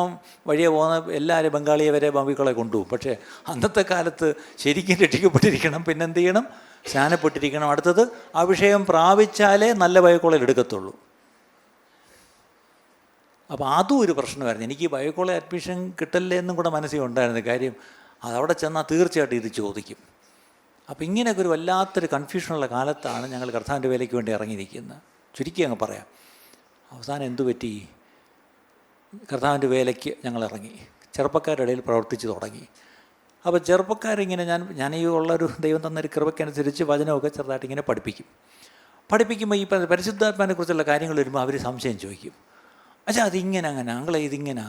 A: വഴിയെ പോകുന്ന എല്ലാവരും ബംഗാളിയെ വരെ ബൈബിൾ കോളേജ് കൊണ്ടുപോകും. പക്ഷേ അന്നത്തെ കാലത്ത് ശരിക്കും രക്ഷിക്കപ്പെട്ടിരിക്കണം, പിന്നെ എന്ത് ചെയ്യണം, സ്നാനപ്പെട്ടിരിക്കണം, അടുത്തത് അഭിഷേകം പ്രാപിച്ചാലേ നല്ല ബൈബിൾ കോളേജ് എടുക്കത്തുള്ളൂ. അപ്പോൾ അതും ഒരു പ്രശ്നമായിരുന്നു. എനിക്ക് ബൈബിൾ കോളേജ് അഡ്മിഷൻ കിട്ടല്ലേ എന്നും കൂടെ മനസ്സിൽ ഉണ്ടായിരുന്നു. കാര്യം അതവിടെ ചെന്നാൽ തീർച്ചയായിട്ടും ഇത് ചോദിക്കും. അപ്പോൾ ഇങ്ങനെയൊക്കെ ഒരു വല്ലാത്തൊരു കൺഫ്യൂഷനുള്ള കാലത്താണ് ഞങ്ങൾ കർത്താവിൻ്റെ വേലയ്ക്ക് വേണ്ടി ഇറങ്ങിയിരിക്കുന്നത്. ചുരുക്കി അങ്ങ് പറയാം, അവസാനം എന്തു പറ്റി, കർത്താവിൻ്റെ വേലയ്ക്ക് ഞങ്ങൾ ഇറങ്ങി, ചെറുപ്പക്കാരുടെ ഇടയിൽ പ്രവർത്തിച്ച് തുടങ്ങി. അപ്പോൾ ചെറുപ്പക്കാരിങ്ങനെ ഞാൻ ഈ ഉള്ളൊരു ദൈവം തന്നൊരു കൃപയ്ക്കനുസരിച്ച് വചനമൊക്കെ ചെറുതായിട്ട് ഇങ്ങനെ പഠിപ്പിക്കുമ്പോൾ ഈ പരിശുദ്ധാത്മാവിനെ കുറിച്ചുള്ള കാര്യങ്ങൾ വരുമ്പോൾ അവർ സംശയം ചോദിക്കും, അച്ഛാ അതിങ്ങനെ അങ്ങനെ ആങ്ങളെ ഇതിങ്ങനാ.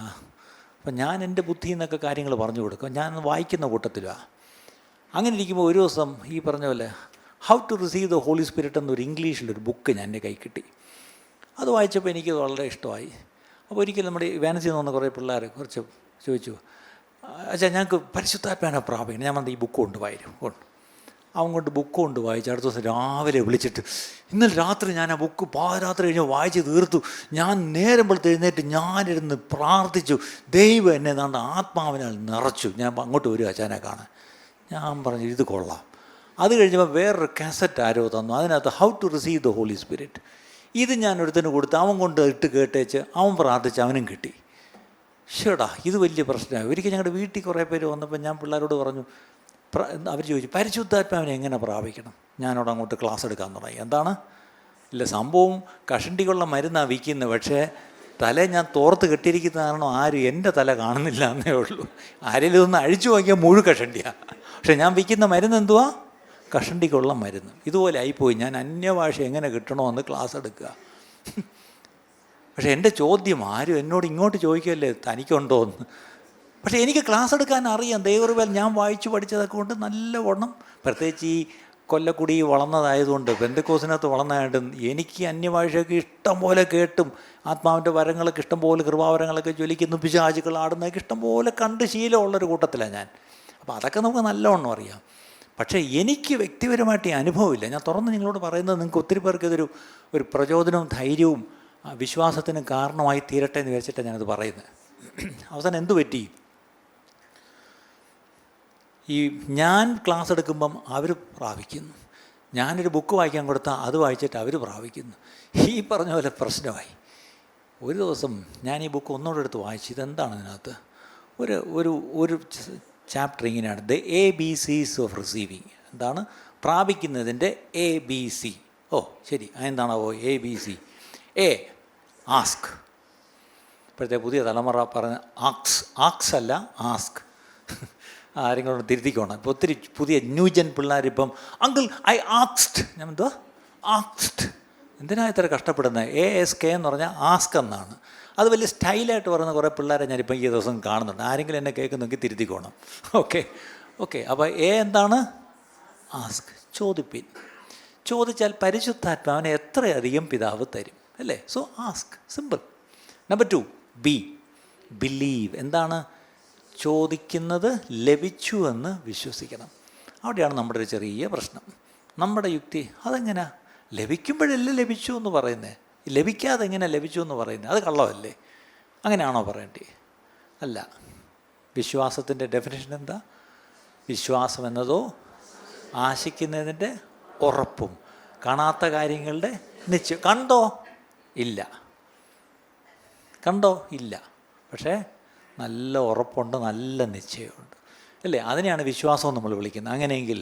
A: അപ്പം ഞാൻ എൻ്റെ ബുദ്ധിയിൽ നിന്നൊക്കെ കാര്യങ്ങൾ പറഞ്ഞു കൊടുക്കും, ഞാൻ വായിക്കുന്ന കൂട്ടത്തിലാണ്. അങ്ങനെ ഇരിക്കുമ്പോൾ ഒരു ദിവസം ഈ പറഞ്ഞ പോലെ how to receive the holy Spirit എന്നൊരു ഇംഗ്ലീഷിലൊരു ബുക്ക് ഞാൻ എൻ്റെ കൈ കിട്ടി. അത് വായിച്ചപ്പോൾ എനിക്ക് വളരെ ഇഷ്ടമായി. അപ്പോൾ ഒരിക്കലും നമ്മുടെ വാനസിൽ നിന്ന് കുറേ പിള്ളേർ കുറച്ച് ചോദിച്ചു, അച്ഛാ ഞങ്ങൾക്ക് പരിശുദ്ധാത്മാവിനെ പ്രാപിക്കണം. ഞാൻ ഈ ബുക്ക് കൊണ്ട് അവൻ കൊണ്ട് ബുക്ക് കൊണ്ട് വായിച്ചു. അടുത്ത ദിവസം രാവിലെ വിളിച്ചിട്ട്, ഇന്നലെ രാത്രി ഞാൻ ആ ബുക്ക് പാതിരാത്രി കഴിഞ്ഞ് വായിച്ച് തീർത്തു, ഞാൻ നേരം വെളുത്ത് എഴുന്നേറ്റ് ഞാനിരുന്ന് പ്രാർത്ഥിച്ചു, ദൈവം എന്നെ നാണ്ട ആത്മാവിനാൽ നിറച്ചു. ഞാൻ അങ്ങോട്ട് വരും അച്ഛനെ കാണാൻ. ഞാൻ പറഞ്ഞു ഇത് കൊള്ളാം. അത് കഴിഞ്ഞപ്പോൾ വേറൊരു കാസറ്റ് ആരോ തന്നു, അതിനകത്ത് how to receive the holy Spirit. ഇത് ഞാൻ ഒരുത്തന് കൊടുത്ത് അവൻ കൊണ്ട് ഇട്ട് കേട്ടേച്ച് അവൻ പ്രാർത്ഥിച്ച് അവനും കിട്ടി. ഷേടാ ഇത് വലിയ പ്രശ്നമായി. ഒരിക്കൽ ഞങ്ങളുടെ വീട്ടിൽ കുറേ പേര് വന്നപ്പോൾ ഞാൻ പിള്ളേരോട് പറഞ്ഞു, അവർ ചോദിച്ചു പരിശുദ്ധാത്മാവിനെ എങ്ങനെ പ്രാപിക്കണം. ഞാനോട് അങ്ങോട്ട് ക്ലാസ് എടുക്കാൻ തുടങ്ങി. എന്താണ് ഇല്ല സംഭവം, കഷണ്ടികളുള്ള മരുന്നാണ് വിൽക്കുന്നത്, പക്ഷേ തല ഞാൻ തോർത്ത് കെട്ടിയിരിക്കുന്ന കാരണം ആരും എൻ്റെ തല കാണുന്നില്ല എന്നേ ഉള്ളൂ. ആരെങ്കിലും ഒന്ന് അഴിച്ചു നോക്കിയാൽ മുഴുവൻ കഷണ്ടിയാണ്. പക്ഷേ ഞാൻ വിൽക്കുന്ന മരുന്ന് എന്തുവാ, കഷണ്ടിക്കുള്ള മരുന്ന്. ഇതുപോലെ ആയിപ്പോയി. ഞാൻ അന്യഭാഷ എങ്ങനെ കിട്ടണമെന്ന് ക്ലാസ് എടുക്കുക. പക്ഷേ എൻ്റെ ചോദ്യം ആരും എന്നോട് ഇങ്ങോട്ട് ചോദിക്കുകയല്ലേ തനിക്കുണ്ടോ എന്ന്. പക്ഷേ എനിക്ക് ക്ലാസ് എടുക്കാൻ അറിയാം. ദൈവകൃപയാൽ ഞാൻ വായിച്ചു പഠിച്ചതൊക്കെ കൊണ്ട് നല്ലവണ്ണം, പ്രത്യേകിച്ച് ഈ കൊല്ലക്കുടി വളർന്നതായതുകൊണ്ട്, പെന്തക്കോസിനകത്ത് വളർന്നതായിട്ട് എനിക്ക് അന്യഭാഷയൊക്കെ ഇഷ്ടം പോലെ കേട്ടും ആത്മാവിൻ്റെ വരങ്ങളൊക്കെ ഇഷ്ടം പോലെ, കൃപാവരങ്ങളൊക്കെ ജ്വലിക്കുന്നു, പിശാചുക്കൾ ആടുന്നതൊക്കെ ഇഷ്ടം പോലെ കണ്ട് ശീലമുള്ളൊരു കൂട്ടത്തിലാണ് ഞാൻ. അപ്പോൾ അതൊക്കെ നമുക്ക് നല്ലവണ്ണം അറിയാം. പക്ഷേ എനിക്ക് വ്യക്തിപരമായിട്ട് ഈ അനുഭവമില്ല. ഞാൻ തുറന്ന് നിങ്ങളോട് പറയുന്നത് നിങ്ങൾക്ക് ഒത്തിരി പേർക്ക് ഇതൊരു പ്രചോദനവും ധൈര്യവും വിശ്വാസത്തിന് കാരണമായി തീരട്ടെ എന്ന് വിചാരിച്ചിട്ടാണ് ഞാനത് പറയുന്നത്. അവസാനം എന്തു പറ്റി, ഈ ഞാൻ ക്ലാസ് എടുക്കുമ്പം അവർ പ്രാപിക്കുന്നു, ഞാനൊരു ബുക്ക് വായിക്കാൻ കൊടുത്താൽ അത് വായിച്ചിട്ട് അവർ പ്രാപിക്കുന്നു. ഈ പറഞ്ഞ പോലെ പ്രശ്നമായി. ഒരു ദിവസം ഞാൻ ഈ ബുക്ക് ഒന്നുകൂടെ എടുത്ത് വായിച്ചു. ഇതെന്താണ് ഇതിനകത്ത് ഒരു ചാപ്റ്റർ ഇങ്ങനെയാണ്, ദ ABCs ഓഫ് റിസീവിങ്. എന്താണ് പ്രാപിക്കുന്നതിൻ്റെ ABC. ശരി, അതെന്താണോ ABC? A, ask. ഇപ്പോഴത്തെ പുതിയ തലമുറ പറഞ്ഞ ആക്സ് അല്ല ആസ്ക്. ആരെങ്കിലും ഒന്ന് തിരുത്തിക്കോണം. ഇപ്പോൾ ഒത്തിരി പുതിയ ന്യൂജൻ പിള്ളേരിപ്പം അങ്കിൾ ഐ ആക്സ്ഡ്. ഞാൻ എന്തോ ആക്സ്ഡ്, എന്തിനാ ഇത്ര കഷ്ടപ്പെടുന്നത്? ASK എന്ന് പറഞ്ഞാൽ ആസ്ക് എന്നാണ്. അത് വലിയ സ്റ്റൈലായിട്ട് പറയുന്ന കുറേ പിള്ളേരെ ഞാനിപ്പോൾ ഈ ദിവസം കാണുന്നുണ്ട്. ആരെങ്കിലും എന്നെ കേൾക്കുന്നെങ്കിൽ തിരുത്തിക്കോണം. ഓക്കെ. അപ്പോൾ എന്താണ്? ആസ്ക്, ചോദിപ്പിൻ. ചോദിച്ചാൽ പരിശുദ്ധാത്മാവിനെ എത്രയധികം പിതാവ് തരും, അല്ലേ? So ask, simple. Number 2, believe. എന്താണ്? ചോദിക്കുന്നത് ലഭിച്ചു എന്ന് വിശ്വസിക്കണം. അവിടെയാണ് നമ്മുടെ ഒരു ചെറിയ പ്രശ്നം. നമ്മുടെ യുക്തി അതെങ്ങനെയാ? ലഭിക്കുമ്പോഴല്ലേ ലഭിച്ചു എന്ന് പറയുന്നത്, ലഭിക്കാതെ എങ്ങനെ ലഭിച്ചു എന്ന് പറയുന്നത്? അത് കള്ളമല്ലേ? അങ്ങനെയാണോ പറയേണ്ടത്? അല്ല. വിശ്വാസത്തിൻ്റെ ഡെഫിനിഷൻ എന്താ? വിശ്വാസം എന്നതോ ആശിക്കുന്നതിൻ്റെ ഉറപ്പും കാണാത്ത കാര്യങ്ങളുടെ നിശ്ചയം. കണ്ടോ? ഇല്ല. പക്ഷേ നല്ല ഉറപ്പുണ്ട്, നല്ല നിശ്ചയമുണ്ട്, അല്ലേ? അതിനെയാണ് വിശ്വാസം നമ്മൾ വിളിക്കുന്നത്. അങ്ങനെയെങ്കിൽ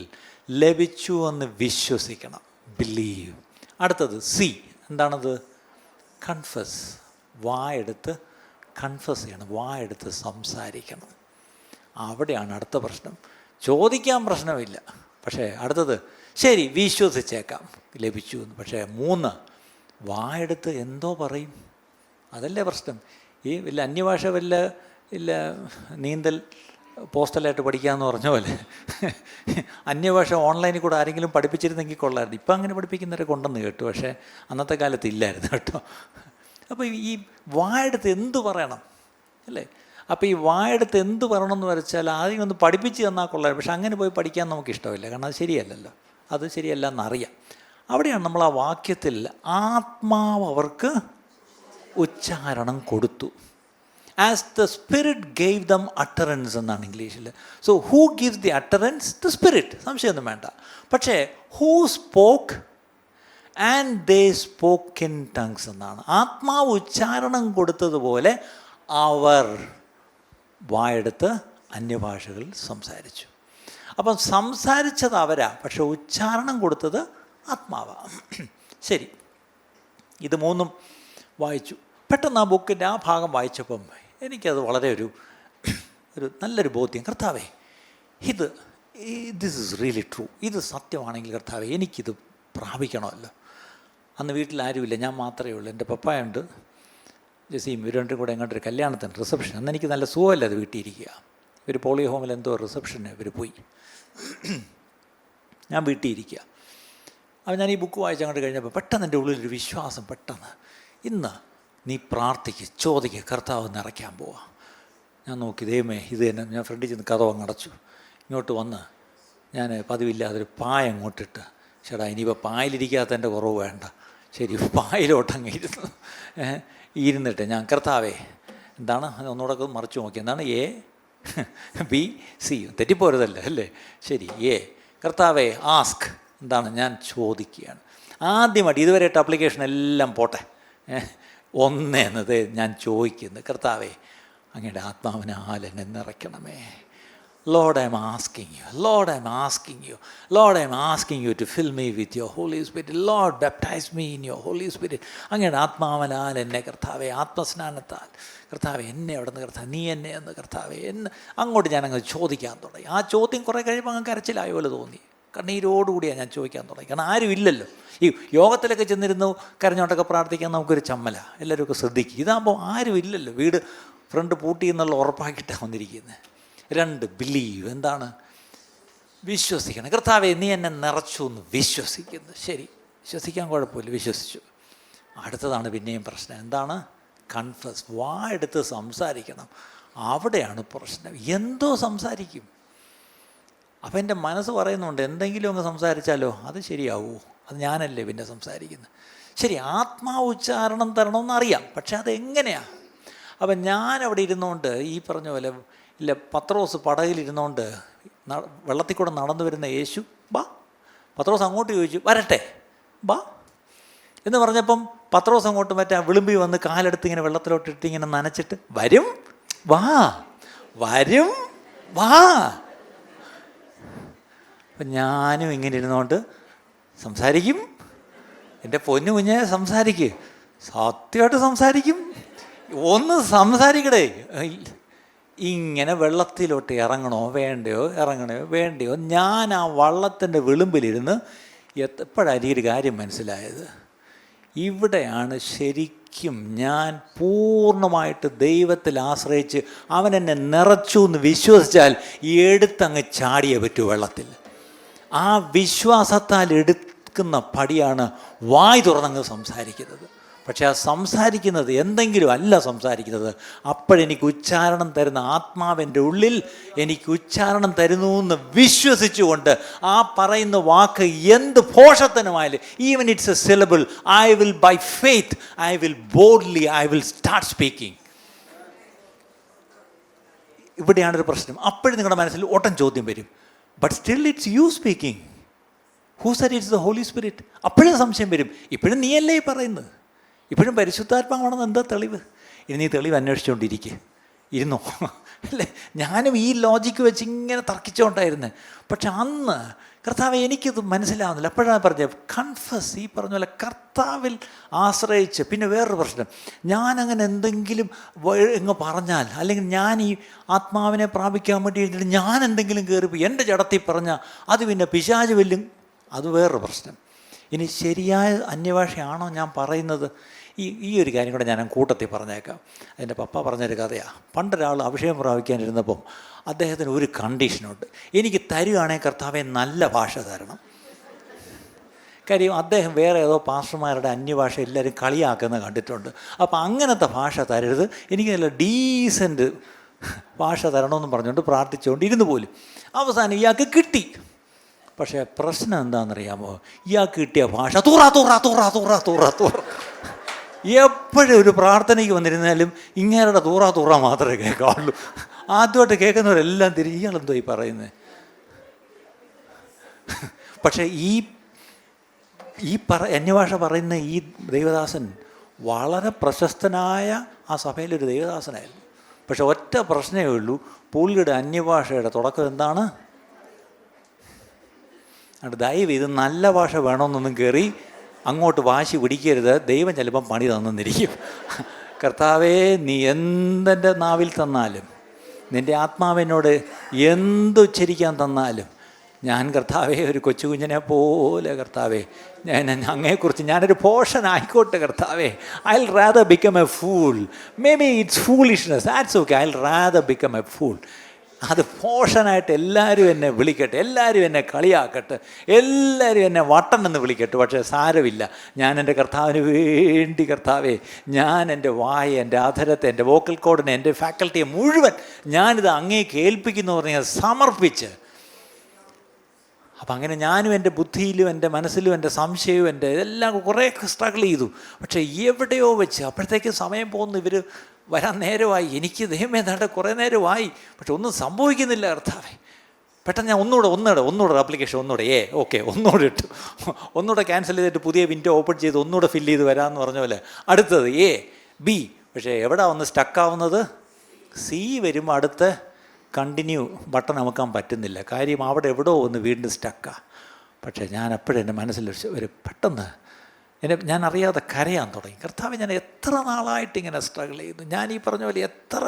A: ലഭിച്ചു എന്ന് വിശ്വസിക്കണം, ബിലീവ്. അടുത്തത് C. എന്താണത്? കൺഫസ്. വായെടുത്ത് കൺഫസ് ചെയ്യണം, വായെടുത്ത് സംസാരിക്കണം. അവിടെയാണ് അടുത്ത പ്രശ്നം. ചോദിക്കാൻ പ്രശ്നമില്ല, പക്ഷേ അടുത്തത് ശരി വിശ്വസിച്ചേക്കാം ലഭിച്ചു എന്ന്. പക്ഷേ 3, വായെടുത്ത് എന്തോ പറയും. അതല്ലേ പ്രശ്നം. ഈ വലിയ അന്യഭാഷ ഇല്ല നീന്തൽ പോസ്റ്റലായിട്ട് പഠിക്കാമെന്ന് പറഞ്ഞ പോലെ അന്യഭാഷ ഓൺലൈനിൽ കൂടെ ആരെങ്കിലും പഠിപ്പിച്ചിരുന്നെങ്കിൽ കൊള്ളായിരുന്നു. ഇപ്പം അങ്ങനെ പഠിപ്പിക്കുന്നവരെ കൊണ്ടെന്ന് കേട്ടു, പക്ഷേ അന്നത്തെ കാലത്ത് ഇല്ലായിരുന്നു കേട്ടോ. അപ്പോൾ ഈ വായെടുത്ത് എന്ത് പറയണം, അല്ലേ? അപ്പോൾ ഈ വായെടുത്ത് എന്ത് പറയണമെന്ന് വെച്ചാൽ ആദ്യം ഒന്ന് പഠിപ്പിച്ച് തന്നാൽ കൊള്ളാം. പക്ഷെ അങ്ങനെ പോയി പഠിക്കാൻ നമുക്ക് ഇഷ്ടമില്ല, കാരണം അത് ശരിയല്ലല്ലോ, അത് ശരിയല്ല എന്നറിയാം. അവിടെയാണ് നമ്മൾ ആ വാക്യത്തിൽ ആത്മാവ് അവർക്ക് ഉച്ചാരണം കൊടുത്തു. As the spirit gave them utterance എന്നാണ് ഇംഗ്ലീഷിൽ. So who gives the utterance? The spirit. സംശയമൊന്നും വേണ്ട. പക്ഷേ who spoke and they spoke in tongues എന്നാണ്. ആത്മാവ് ഉച്ചാരണം കൊടുത്തതുപോലെ അവർ വായെടുത്ത് അന്യഭാഷകളിൽ സംസാരിച്ചു. അപ്പം സംസാരിച്ചത് അവരാ, പക്ഷെ ഉച്ചാരണം കൊടുത്തത് ആത്മാവാണ്. ശരി, ഇത് 3 വായിച്ചു. പെട്ടെന്ന് ആ ബുക്കിൻ്റെ ആ ഭാഗം വായിച്ചപ്പം എനിക്കത് വളരെ ഒരു നല്ലൊരു ബോധ്യം. കർത്താവേ, ദിസ് ഈസ് റിയലി ട്രൂ. ഇത് സത്യമാണെങ്കിൽ കർത്താവേ എനിക്കിത് പ്രാപിക്കണമല്ലോ. അന്ന് വീട്ടിൽ ആരുമില്ല, ഞാൻ മാത്രമേ ഉള്ളൂ. എൻ്റെ പപ്പായുണ്ട്, ജസീം, ഇവർ രണ്ടും കൂടെ എങ്ങോട്ടൊരു കല്യാണത്തിന് റിസപ്ഷൻ. അന്ന് എനിക്ക് നല്ല സുഖമല്ല അത് വീട്ടിൽ ഇരിക്കുക. ഇവർ പോളിയോ ഹോമിൽ എന്തോ റിസപ്ഷന് ഇവർ പോയി, ഞാൻ വീട്ടിൽ ഇരിക്കുക. അപ്പോൾ ഞാൻ ഈ ബുക്ക് വായിച്ച് അങ്ങോട്ട് കഴിഞ്ഞപ്പോൾ പെട്ടെന്ന് എൻ്റെ ഉള്ളിലൊരു വിശ്വാസം. പെട്ടെന്ന് ഇന്ന് നീ പ്രാർത്ഥിക്ക്, ചോദിക്കുക, കർത്താവ് നിറയ്ക്കാൻ പോവാ. ഞാൻ നോക്കി, ദൈവമേ ഇത് തന്നെ. ഞാൻ ഫ്രണ്ടിൽ ചെന്ന് കഥ അങ്ങടച്ചു. ഇങ്ങോട്ട് വന്ന് ഞാൻ പതിവില്ലാതൊരു പായ അങ്ങോട്ടിട്ട്, ചേട്ടാ ഇനിയിപ്പോൾ പായലിരിക്കാത്തതിൻ്റെ കുറവ് വേണ്ട, ശരി പായലോട്ടങ്ങ് ഇരുന്നിട്ട് ഞാൻ കർത്താവേ എന്താണ് ഒന്നുകൂടെ മറിച്ച് നോക്കി, എന്താണ് ABC, തെറ്റിപ്പോരുതല്ലേ അല്ലേ? ശരി, കർത്താവേ ആസ്ക്, എന്താണ്? ഞാൻ ചോദിക്കുകയാണ്. ആദ്യമായിട്ട് ഇതുവരെയായിട്ട് ആപ്ലിക്കേഷൻ എല്ലാം പോട്ടെ, ഒന്നേന്നത് ഞാൻ ചോദിക്കുന്നു, കർത്താവേ അങ്ങയുടെ ആത്മാവിനാൽ എന്നെ നിറയ്ക്കണമേ. Lord, I'm asking you. Lord, I'm asking you. Lord, I'm asking you to fill me with your Holy Spirit. Lord, baptize me in your Holy Spirit. അങ്ങയുടെ ആത്മാവിനാൽ എന്നെ കർത്താവേ, ആത്മസ്നാനത്താൽ കർത്താവേ എന്നെ അവിടെ നിന്ന് കർത്താവ് നീ എന്നെ എന്ന് കർത്താവേ എന്ന് അങ്ങോട്ട് ഞാനങ്ങ് ചോദിക്കാൻ തുടങ്ങി. ആ ചോദ്യം കുറേ കഴിയുമ്പോൾ അങ്ങ് കരച്ചിലായ പോലെ തോന്നി. കണ്ണീരോടുകൂടിയാണ് ഞാൻ ചോദിക്കാൻ തുടങ്ങി. കാരണം ആരും ഇല്ലല്ലോ. ഈ യോഗത്തിലൊക്കെ ചെന്നിരുന്നു കരഞ്ഞോട്ടൊക്കെ പ്രാർത്ഥിക്കാൻ നമുക്കൊരു ചമ്മല, എല്ലാവരും ശ്രദ്ധിക്കും. ഇതാകുമ്പോൾ ആരും ഇല്ലല്ലോ, വീട് ഫ്രണ്ട് പൂട്ടി എന്നുള്ള ഉറപ്പാക്കിയിട്ടാണ് വന്നിരിക്കുന്നത്. 2, ബിലീവ്. എന്താണ്? വിശ്വസിക്കണം. കർത്താവേ നീ എന്നെ നിറച്ചു എന്ന് വിശ്വസിക്കുന്നു. ശരി, വിശ്വസിക്കാൻ കുഴപ്പമില്ല, വിശ്വസിച്ചു. അടുത്തതാണ് പിന്നെയും പ്രശ്നം. എന്താണ്? കൺഫസ്. വായെടുത്ത് സംസാരിക്കണം. അവിടെയാണ് പ്രശ്നം. എന്തോ സംസാരിക്കും. അപ്പം എൻ്റെ മനസ്സ് പറയുന്നുണ്ട് എന്തെങ്കിലും അങ്ങ് സംസാരിച്ചാലോ അത് ശരിയാവുമോ? അത് ഞാനല്ലേ പിന്നെ സംസാരിക്കുന്നത്. ശരി, ആത്മാവ് ഉച്ചാരണം തരണമെന്നറിയാം, പക്ഷെ അതെങ്ങനെയാണ്? അപ്പം ഞാനവിടെ ഇരുന്നുകൊണ്ട് ഈ പറഞ്ഞ പോലെ ഇല്ല, പത്രോസ് പടകിലിരുന്നുകൊണ്ട് വെള്ളത്തിൽ കൂടെ നടന്നു വരുന്ന യേശു ബാ. പത്രോസ് അങ്ങോട്ട് ചോദിച്ചു, വരട്ടെ ബാ എന്ന് പറഞ്ഞപ്പം പത്രോസ് അങ്ങോട്ട് മറ്റേ വിളുമ്പി വന്ന് കാലെടുത്ത് ഇങ്ങനെ വെള്ളത്തിലോട്ടിട്ട് ഇങ്ങനെ നനച്ചിട്ട് വരും വാ വരും വാ. അപ്പം ഞാനും ഇങ്ങനെ ഇരുന്നുകൊണ്ട് സംസാരിക്കും. എൻ്റെ പൊന്നു കുഞ്ഞെ സംസാരിക്കും, സത്യമായിട്ട് സംസാരിക്കും. ഒന്ന് സംസാരിക്കടേ. ഇങ്ങനെ വെള്ളത്തിലോട്ട് ഇറങ്ങണോ വേണ്ടയോ ഞാൻ ആ വള്ളത്തിൻ്റെ വിളുമ്പിലിരുന്ന് എപ്പോഴാണ് എനിക്കൊരു കാര്യം മനസ്സിലായത്. ഇവിടെയാണ് ശരിക്കും ഞാൻ പൂർണ്ണമായിട്ട് ദൈവത്തിൽ ആശ്രയിച്ച് അവൻ എന്നെ നിറച്ചു എന്ന് വിശ്വസിച്ചാൽ എടുത്തങ്ങ് ചാടിയേ പറ്റൂ വെള്ളത്തിൽ. ആ വിശ്വാസത്താൽ എടുക്കുന്ന പടിയാണ് വായ് തുറന്നങ്ങ് സംസാരിക്കുന്നത്. പക്ഷെ ആ സംസാരിക്കുന്നത് എന്തെങ്കിലും അല്ല സംസാരിക്കുന്നത്. അപ്പോഴെനിക്ക് ഉച്ചാരണം തരുന്ന ആത്മാവിൻ്റെ ഉള്ളിൽ എനിക്ക് ഉച്ചാരണം തരുന്നു എന്ന് വിശ്വസിച്ചുകൊണ്ട് ആ പറയുന്ന വാക്ക് എന്ത് ഭോഷത്തനുമായാലും, even it's a syllable, I will by faith, I will boldly, I will start speaking. ഇവിടെയാണൊരു പ്രശ്നം. അപ്പോഴും നിങ്ങളുടെ മനസ്സിൽ ഓട്ടം ചോദ്യം വരും, but still it's you speaking, who said it's the holy spirit? അപ്പോഴും സംശയം വരും. ഇപ്പോഴും നീയല്ലേ ഈ പറയുന്നത്, ഇപ്പോഴും പരിശുദ്ധാത്മാവാണെന്ന് എന്താ തെളിവ്? ഇനി നീ തെളിവ് അന്വേഷിച്ചുകൊണ്ടിരിക്കുക ഇരുന്നോ അല്ലേ? ഞാനും ഈ ലോജിക്ക് വെച്ച് ഇങ്ങനെ തർക്കിച്ചുകൊണ്ടായിരുന്നു. പക്ഷെ അന്ന് കർത്താവ് എനിക്കിത് മനസ്സിലാവുന്നില്ല. അപ്പോഴാണ് പറഞ്ഞത് കൺഫസ്, ഈ പറഞ്ഞ പോലെ കർത്താവിൽ ആശ്രയിച്ച്. പിന്നെ വേറൊരു പ്രശ്നം, ഞാനങ്ങനെ എന്തെങ്കിലും എങ്ങ് പറഞ്ഞാൽ, അല്ലെങ്കിൽ ഞാൻ ഈ ആത്മാവിനെ പ്രാപിക്കാൻ വേണ്ടി എഴുതിയിട്ട് ഞാൻ എന്തെങ്കിലും കയറിപ്പോയി എൻ്റെ ജഡത്തിൽ പറഞ്ഞാൽ അത് പിന്നെ പിശാച് വെല്ലും. അത് വേറൊരു പ്രശ്നം. ഇനി ശരിയായ അന്യഭാഷയാണോ ഞാൻ പറയുന്നത്? ഈ ഒരു കാര്യം കൂടെ ഞാൻ കൂട്ടത്തിൽ പറഞ്ഞേക്കാം. എൻ്റെ പപ്പ പറഞ്ഞൊരു കഥയാണ്. പണ്ടൊരാൾ അഭിഷേകം പ്രാപിക്കാനിരുന്നപ്പം അദ്ദേഹത്തിന് ഒരു കണ്ടീഷനുണ്ട്, എനിക്ക് തരുവാണെങ്കിൽ കർത്താവെ നല്ല ഭാഷ തരണം. കാര്യം അദ്ദേഹം വേറെ ഏതോ പാസ്റ്റർമാരുടെ അന്യഭാഷ എല്ലാവരും കളിയാക്കുന്നത് കണ്ടിട്ടുണ്ട്. അപ്പോൾ അങ്ങനത്തെ ഭാഷ തരരുത്, എനിക്ക് നല്ല ഡീസൻറ്റ് ഭാഷ തരണമെന്ന് പറഞ്ഞുകൊണ്ട് പ്രാർത്ഥിച്ചുകൊണ്ട് ഇരുന്ന് പോലും അവസാനം ഇയാൾക്ക് കിട്ടി. പക്ഷേ പ്രശ്നം എന്താണെന്നറിയാമോ? ഇയാൾക്ക് കിട്ടിയ ഭാഷ തൂറ തൂറ തൂറ തൂറ തൂറ തൂറ. എപ്പോഴും ഒരു പ്രാർത്ഥനയ്ക്ക് വന്നിരുന്നാലും ഇങ്ങേരുടെ തൂറ തൂറ മാത്രമേ കേൾക്കാവുള്ളൂ. ആദ്യമായിട്ട് കേൾക്കുന്നവരെല്ലാം തിരിഞ്ഞ് ഇയാളെന്തോ ഈ പറയുന്നത്. പക്ഷേ ഈ അന്യഭാഷ പറയുന്ന ഈ ദൈവദാസൻ വളരെ പ്രശസ്തനായ ആ സഭയിലൊരു ദൈവദാസനായിരുന്നു. പക്ഷെ ഒറ്റ പ്രശ്നമേ ഉള്ളൂ, പുള്ളിയുടെ അന്യഭാഷയുടെ തുടക്കം എന്താണ്? ദയവ് ഇത് നല്ല ഭാഷ വേണമെന്നൊന്നും കയറി അങ്ങോട്ട് വാശി പിടിക്കരുത്. ദൈവം ചിലപ്പം പണി തന്നിരിക്കും. കർത്താവേ, നീ എന്തെൻ്റെ നാവിൽ തന്നാലും, നിൻ്റെ ആത്മാവിനോട് എന്തുച്ചരിക്കാൻ തന്നാലും, ഞാൻ കർത്താവേ ഒരു കൊച്ചു കുഞ്ഞിനെ പോലെ കർത്താവേ, ഞാൻ അങ്ങയെക്കുറിച്ച് ഞാനൊരു പോഷനായിക്കോട്ടെ കർത്താവേ. I will rather become A fool. May be it's foolishness, that's okay. I will rather become A fool. അത് പോഷനായിട്ട് എല്ലാവരും എന്നെ വിളിക്കട്ടെ, എല്ലാവരും എന്നെ കളിയാക്കട്ടെ, എല്ലാവരും എന്നെ വട്ടനെന്ന് വിളിക്കട്ടെ. പക്ഷേ സാരമില്ല, ഞാൻ എൻ്റെ കർത്താവിന് വേണ്ടി കർത്താവേ, ഞാൻ എൻ്റെ വായ, എൻ്റെ അധരത്തെ, എൻ്റെ വോക്കൽ കോഡിനെ, എൻ്റെ ഫാക്കൽറ്റിയെ മുഴുവൻ ഞാനിത് അങ്ങേക്ക് ഏൽപ്പിക്കുന്നു പറഞ്ഞാൽ സമർപ്പിച്ച്. അപ്പം അങ്ങനെ ഞാനും എൻ്റെ ബുദ്ധിയിലും എൻ്റെ മനസ്സിലും എൻ്റെ സംശയവും എൻ്റെ ഇതെല്ലാം കുറേയൊക്കെ സ്ട്രഗിൾ ചെയ്തു. പക്ഷേ എവിടെയോ വെച്ച് അപ്പോഴത്തേക്കും സമയം പോകുന്നു, ഇവർ വരാൻ നേരമായി. എനിക്ക് ദൈവമേ ഏതാണ്ട് കുറേ നേരമായി, പക്ഷെ ഒന്നും സംഭവിക്കുന്നില്ല കർത്താവേ. പെട്ടെന്ന് ഞാൻ ഒന്നുകൂടെ ആപ്ലിക്കേഷൻ ഓക്കെ ഒന്നുകൂടെ ഇട്ടു, ഒന്നുകൂടെ ക്യാൻസൽ ചെയ്തിട്ട് പുതിയ വിൻഡോ ഓപ്പൺ ചെയ്ത് ഒന്നുകൂടെ ഫില്ല് ചെയ്ത് വരാമെന്ന് പറഞ്ഞ പോലെ അടുത്തത് B. പക്ഷേ എവിടെ ഒന്ന് സ്റ്റക്കാവുന്നത്? C വരുമ്പോൾ അടുത്ത കണ്ടിന്യൂ ബട്ടൺ അമക്കാൻ പറ്റുന്നില്ല. കാര്യം അവിടെ എവിടെയോ ഒന്ന് വീണ്ടും സ്റ്റക്കാണ്. പക്ഷേ ഞാൻ എപ്പോഴും എൻ്റെ മനസ്സിൽ ഒരു പെട്ടെന്ന് ഞാൻ അറിയാതെ കരയാൻ തുടങ്ങി. കർത്താവ്, ഞാൻ എത്ര നാളായിട്ട് ഇങ്ങനെ സ്ട്രഗിൾ ചെയ്യുന്നു. ഞാൻ ഈ പറഞ്ഞ പോലെ എത്ര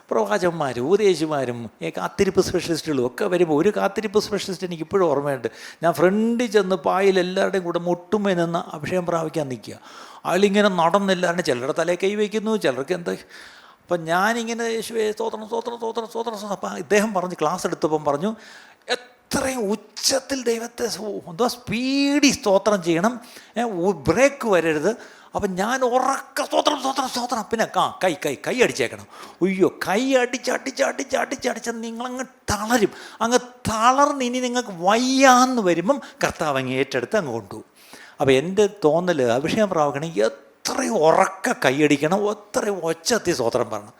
A: പ്രവാചകന്മാരും ഉപദേശിമാരും കാത്തിരിപ്പ് സ്പെഷ്യലിസ്റ്റുകളും ഒക്കെ വരുമ്പോൾ ഒരു കാത്തിരിപ്പ് സ്പെഷ്യലിസ്റ്റ് എനിക്ക് ഇപ്പോഴും ഓർമ്മയുണ്ട്. ഞാൻ ഫ്രണ്ടിൽ ചെന്ന് പായിൽ എല്ലാവരുടെയും കൂടെ മുട്ടുമേ നിന്ന് അഭിഷേകം പ്രാപിക്കാൻ നിൽക്കുക. അയാളിങ്ങനെ നടന്നെല്ലാവരും ചിലരുടെ തലയിൽ കൈ വയ്ക്കുന്നു, ചിലർക്ക് എന്താ. അപ്പം ഞാനിങ്ങനെ യേശുവേ സ്തോത്രം സ്തോത്രം സ്തോത്രം സ്തോത്രം. അപ്പം ഇദ്ദേഹം പറഞ്ഞ് ക്ലാസ് എടുത്തപ്പം പറഞ്ഞു, എത്രയും ഉച്ചത്തിൽ ദൈവത്തെ എന്തോ സ്പീഡി സ്തോത്രം ചെയ്യണം, ബ്രേക്ക് വരരുത്. അപ്പം ഞാൻ ഉറക്ക സ്തോത്രം സ്തോത്രം സ്തോത്രം. പിന്നെ കൈ അടിച്ചേക്കണം. അയ്യോ, കൈ അടിച്ച് നിങ്ങളങ്ങ് തളരും. അങ്ങ് തളർന്ന് ഇനി നിങ്ങൾക്ക് വയ്യാന്ന് വരുമ്പം കർത്താവ് അങ്ങ് ഏറ്റെടുത്ത് അങ്ങ് കൊണ്ടുപോകും. അപ്പോൾ എൻ്റെ തോന്നൽ അഭിഷേകം പ്രാപിക്കണമെങ്കിൽ എത്രയും ഉറക്ക കൈയടിക്കണം, എത്രയും ഒച്ചത്തിൽ സ്തോത്രം പറയണം.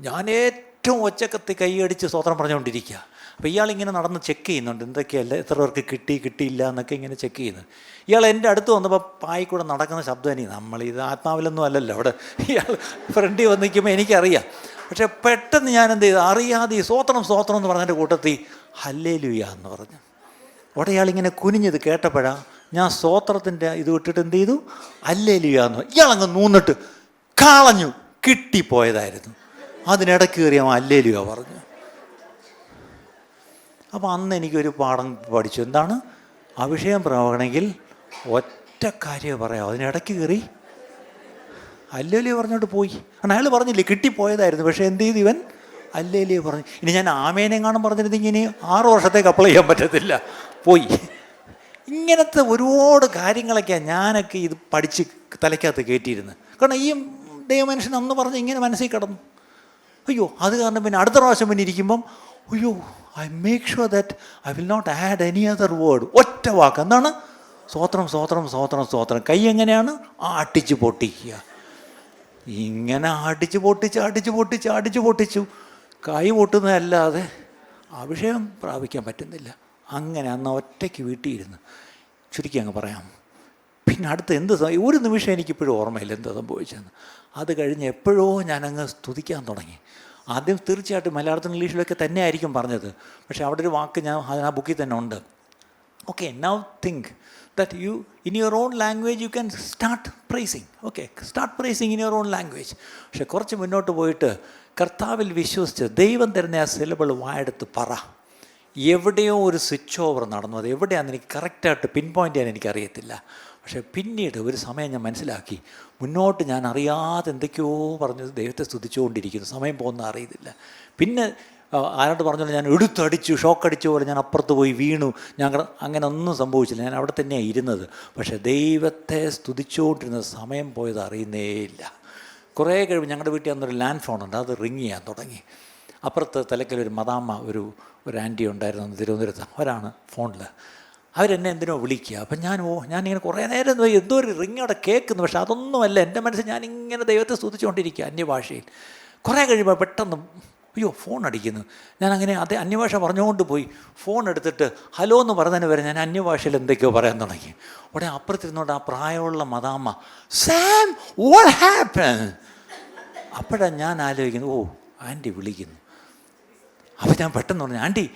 A: ഞാൻ ഏറ്റവും ഒച്ചക്കത്തി കൈയടിച്ച് സ്തോത്രം പറഞ്ഞുകൊണ്ടിരിക്കുക. അപ്പോൾ ഇയാളിങ്ങനെ നടന്ന് ചെക്ക് ചെയ്യുന്നുണ്ട്, എന്തൊക്കെയല്ല, എത്ര പേർക്ക് കിട്ടിയില്ല എന്നൊക്കെ ഇങ്ങനെ ചെക്ക് ചെയ്യുന്നത്. ഇയാൾ എൻ്റെ അടുത്ത് വന്നപ്പോൾ പായിക്കൂടെ നടക്കുന്ന ശബ്ദം നമ്മളിത് ആത്മാവിലൊന്നും അല്ലല്ലോ. അവിടെ ഇയാൾ ഫ്രണ്ടിൽ വന്ന് നിൽക്കുമ്പോൾ എനിക്കറിയാം. പക്ഷേ പെട്ടെന്ന് ഞാൻ എന്ത് ചെയ്തു, അറിയാതെ ഈ സ്തോത്രം എന്ന് പറഞ്ഞതിൻ്റെ കൂട്ടത്തിൽ ഹല്ലേലൂയ എന്ന് പറഞ്ഞു. അവിടെ ഇയാളിങ്ങനെ കുനിഞ്ഞത് കേട്ടപ്പോഴാണ് ഞാൻ സ്തോത്രത്തിൻ്റെ ഇത് വിട്ടിട്ട് എന്ത് ചെയ്തു, ഹല്ലേലൂയ എന്ന്. ഇയാളങ്ങ് നൂന്നിട്ട് കളഞ്ഞു. കിട്ടിപ്പോയതായിരുന്നു. അതിനിടയ്ക്ക് കയറി അവൻ ഹല്ലേലൂയ പറഞ്ഞു. അപ്പോൾ അന്ന് എനിക്കൊരു പാഠം പഠിച്ചു. എന്താണ്? അഭിഷേകം പ്രാപിക്കണമെങ്കിൽ ഒറ്റ കാര്യം പറയാം, അതിനിടയ്ക്ക് കയറി ഹല്ലേലൂയ പറഞ്ഞോട്ട് പോയി. കാരണം അയാൾ പറഞ്ഞില്ലേ കിട്ടിപ്പോയതായിരുന്നു, പക്ഷേ എന്ത് ചെയ്തു ഇവൻ? ഹല്ലേലൂയ പറഞ്ഞു. ഇനി ഞാൻ ആമേനെങ്ങാനും പറഞ്ഞിരുന്നെങ്കിൽ ഇനി 6 വർഷത്തേക്ക് അപ്ലൈ ചെയ്യാൻ പറ്റത്തില്ല, പോയി. ഇങ്ങനത്തെ ഒരുപാട് കാര്യങ്ങളൊക്കെയാണ് ഞാനൊക്കെ ഇത് പഠിച്ച് തലയ്ക്കകത്ത് കയറ്റിയിരുന്നത്. കാരണം ഈ ദൈവമനുഷ്യൻ അന്ന് പറഞ്ഞ് ഇങ്ങനെ മനസ്സിൽ കിടന്നു. അയ്യോ, അത് കാരണം പിന്നെ അടുത്ത പ്രാവശ്യം പിന്നെ ഇരിക്കുമ്പം അയ്യോ, I make sure that I will not add any other word. ഒറ്റ വാക്ക്. എന്താണ്? സ്തോത്രം, സ്തോത്രം, സ്തോത്രം, സ്തോത്രം. കൈ എങ്ങനെയാണ്? അടിച്ച് പൊട്ടിക്കുക. ഇങ്ങനെ അടിച്ച് പൊട്ടിച്ചു. കൈ പൊട്ടുന്നതല്ലാതെ അഭിഷേകം പ്രാപിക്കാൻ പറ്റുന്നില്ല. അങ്ങനെ അന്ന് ഒറ്റയ്ക്ക് വീട്ടിലിരുന്ന് ചുരുക്കി അങ്ങ് പറയാം. പിന്നെ അടുത്ത് ഒരു നിമിഷം എനിക്കിപ്പോഴും ഓർമ്മയില്ല എന്താ സംഭവിച്ചതെന്ന്. അത് കഴിഞ്ഞ് എപ്പോഴോ ഞാനങ്ങ് സ്തുതിക്കാൻ തുടങ്ങി. ആദ്യം തീർച്ചയായിട്ടും മലയാളത്തിലും ഇംഗ്ലീഷിലൊക്കെ തന്നെ ആയിരിക്കും പറഞ്ഞത്, പക്ഷേ അവിടെ ഒരു വാക്ക് ഞാൻ ആ ബുക്കിൽ തന്നെ ഉണ്ട്. Okay, now think that you in your own language you can start praising. Okay, start praising in your own language. പക്ഷെ കുറച്ച് മുന്നോട്ട് പോയിട്ട് കർത്താവിൽ വിശ്വസിച്ച് ദൈവം തരുന്ന ആ സിലബിൾ വായെടുത്ത് പറ. എവിടെയോ ഒരു സ്വിച്ച് ഓവർ നടന്നു. അത് എവിടെയാണെന്ന് എനിക്ക് കറക്റ്റായിട്ട് പിൻ പോയിൻ്റ് ചെയ്യാൻ എനിക്കറിയത്തില്ല. പക്ഷേ പിന്നീട് ഒരു സമയം ഞാൻ മനസ്സിലാക്കി, മുന്നോട്ട് ഞാൻ അറിയാതെ എന്തൊക്കെയോ പറഞ്ഞത് ദൈവത്തെ സ്തുതിച്ചുകൊണ്ടിരിക്കുന്നു, സമയം പോകുന്ന അറിയുന്നില്ല. പിന്നെ ആരോട് പറഞ്ഞാലും ഞാൻ എടുത്തടിച്ചു, ഷോക്കടിച്ച പോലെ ഞാൻ അപ്പുറത്ത് പോയി വീണു. അങ്ങനെ ഒന്നും സംഭവിച്ചില്ല, ഞാൻ അവിടെ തന്നെയാണ് ഇരുന്നത്. പക്ഷേ ദൈവത്തെ സ്തുതിച്ചുകൊണ്ടിരുന്ന സമയം പോയത് അറിയുന്നേയില്ല. കുറേ കഴിയുമ്പോൾ ഞങ്ങളുടെ വീട്ടിൽ അന്നൊരു ലാൻഡ് ഫോണുണ്ട്, അത് റിങ് ചെയ്യാൻ തുടങ്ങി. അപ്പുറത്ത് തലക്കലൊരു മദാമ്മ ഒരു ആൻറ്റി ഉണ്ടായിരുന്നു തിരുവനന്തപുരത്ത്, അവരാണ് ഫോണിൽ. അവരെന്നെ എന്തിനോ വിളിക്കുക. അപ്പം ഞാനിങ്ങനെ കുറേ നേരം എന്തോ ഒരു റിങ് അവിടെ കേൾക്കുന്നു, പക്ഷെ അതൊന്നുമല്ല. എൻ്റെ മനസ്സിൽ ഞാനിങ്ങനെ ദൈവത്തെ സ്തുതിച്ചുകൊണ്ടിരിക്കുക അന്യഭാഷയിൽ. കുറേ കഴിയുമ്പോൾ പെട്ടെന്ന് അയ്യോ ഫോൺ അടിക്കുന്നു. ഞാനങ്ങനെ അതേ അന്യഭാഷ പറഞ്ഞുകൊണ്ട് പോയി ഫോൺ എടുത്തിട്ട് ഹലോ എന്ന് പറഞ്ഞതിന് വരെ ഞാൻ അന്യഭാഷയിൽ എന്തൊക്കെയോ പറയാൻ തുടങ്ങി. ഉടനെ അപ്പുറത്തിരുന്നോണ്ട് ആ പ്രായമുള്ള മദാമ്മ സാം വാട്ട് ഹാപ്പൻ. അപ്പോഴാണ് ഞാൻ ആലോചിക്കുന്നത്, ഓ ആൻറ്റി വിളിക്കുന്നു. അപ്പോൾ ഞാൻ പെട്ടെന്ന് പറഞ്ഞു, anti